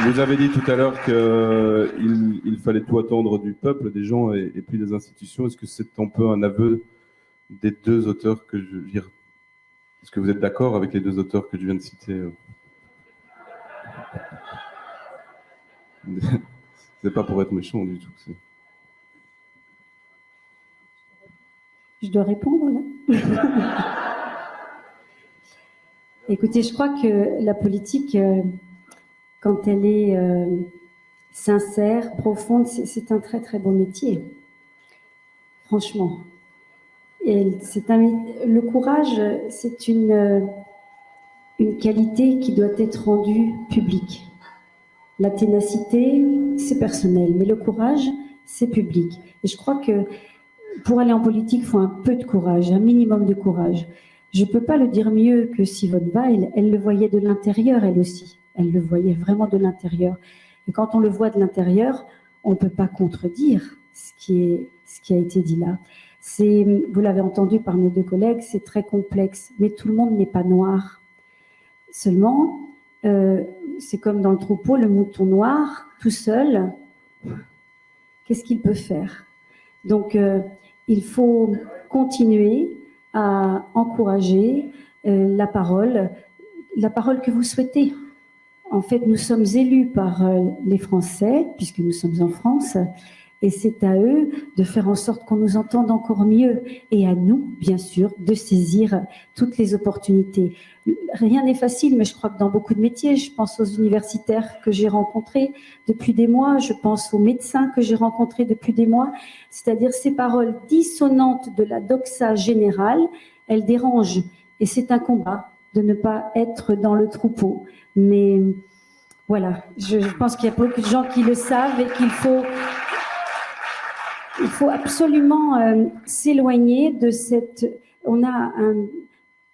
Vous avez dit tout à l'heure qu'il fallait tout attendre du peuple, des gens et puis des institutions. Est-ce que c'est un peu un aveu des deux auteurs que je veux dire? Est-ce que vous êtes d'accord avec les deux auteurs que je viens de citer? C'est pas pour être méchant du tout. Je dois répondre là. Écoutez, je crois que la politique, quand elle est sincère, profonde, c'est un très très beau métier. Franchement. Et le courage, c'est une qualité qui doit être rendue publique. La ténacité, c'est personnel, mais le courage, c'est public. Et je crois que pour aller en politique, il faut un peu de courage, un minimum de courage. Je ne peux pas le dire mieux que Simone Veil, elle le voyait de l'intérieur, elle aussi. Elle le voyait vraiment de l'intérieur. Et quand on le voit de l'intérieur, on ne peut pas contredire ce qui a été dit là. Vous l'avez entendu par mes deux collègues, c'est très complexe, mais tout le monde n'est pas noir. Seulement, c'est comme dans le troupeau, le mouton noir, tout seul, qu'est-ce qu'il peut faire? Donc, il faut continuer à encourager la parole que vous souhaitez. En fait, nous sommes élus par les Français, puisque nous sommes en France, et c'est à eux de faire en sorte qu'on nous entende encore mieux, et à nous, bien sûr, de saisir toutes les opportunités. Rien n'est facile, mais je crois que dans beaucoup de métiers, je pense aux universitaires que j'ai rencontrés depuis des mois, je pense aux médecins que j'ai rencontrés depuis des mois, c'est-à-dire ces paroles dissonantes de la doxa générale, elles dérangent, et c'est un combat de ne pas être dans le troupeau. Mais voilà, je pense qu'il y a beaucoup de gens qui le savent et qu'il faut absolument s'éloigner de cette... On a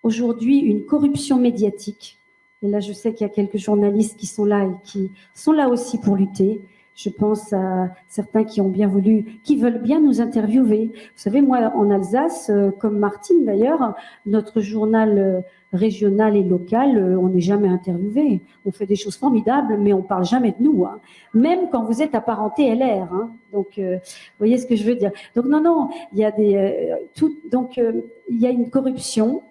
aujourd'hui une corruption médiatique. Et là, je sais qu'il y a quelques journalistes qui sont là et qui sont là aussi pour lutter. Je pense à certains qui veulent bien nous interviewer. Vous savez, moi, en Alsace, comme Martine d'ailleurs, notre journal régional et local, on n'est jamais interviewé. On fait des choses formidables, mais on parle jamais de nous, hein. Même quand vous êtes apparenté LR, hein. Donc, vous voyez ce que je veux dire. Donc non, il y a il y a une corruption.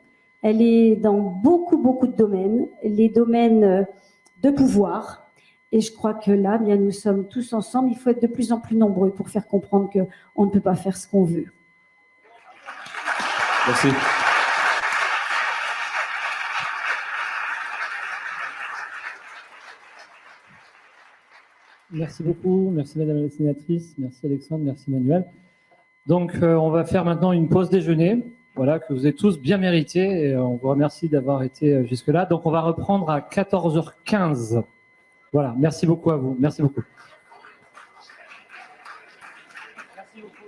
Elle est dans beaucoup de domaines, les domaines de pouvoir. Et je crois que là, bien, nous sommes tous ensemble. Il faut être de plus en plus nombreux pour faire comprendre qu'on ne peut pas faire ce qu'on veut. Merci. Merci beaucoup, merci Madame la Sénatrice, merci Alexandre, merci Manuel. Donc on va faire maintenant une pause déjeuner, voilà, que vous avez tous bien mérité et on vous remercie d'avoir été jusque-là. Donc on va reprendre à 14h15. Voilà, merci beaucoup à vous, merci beaucoup. Merci beaucoup.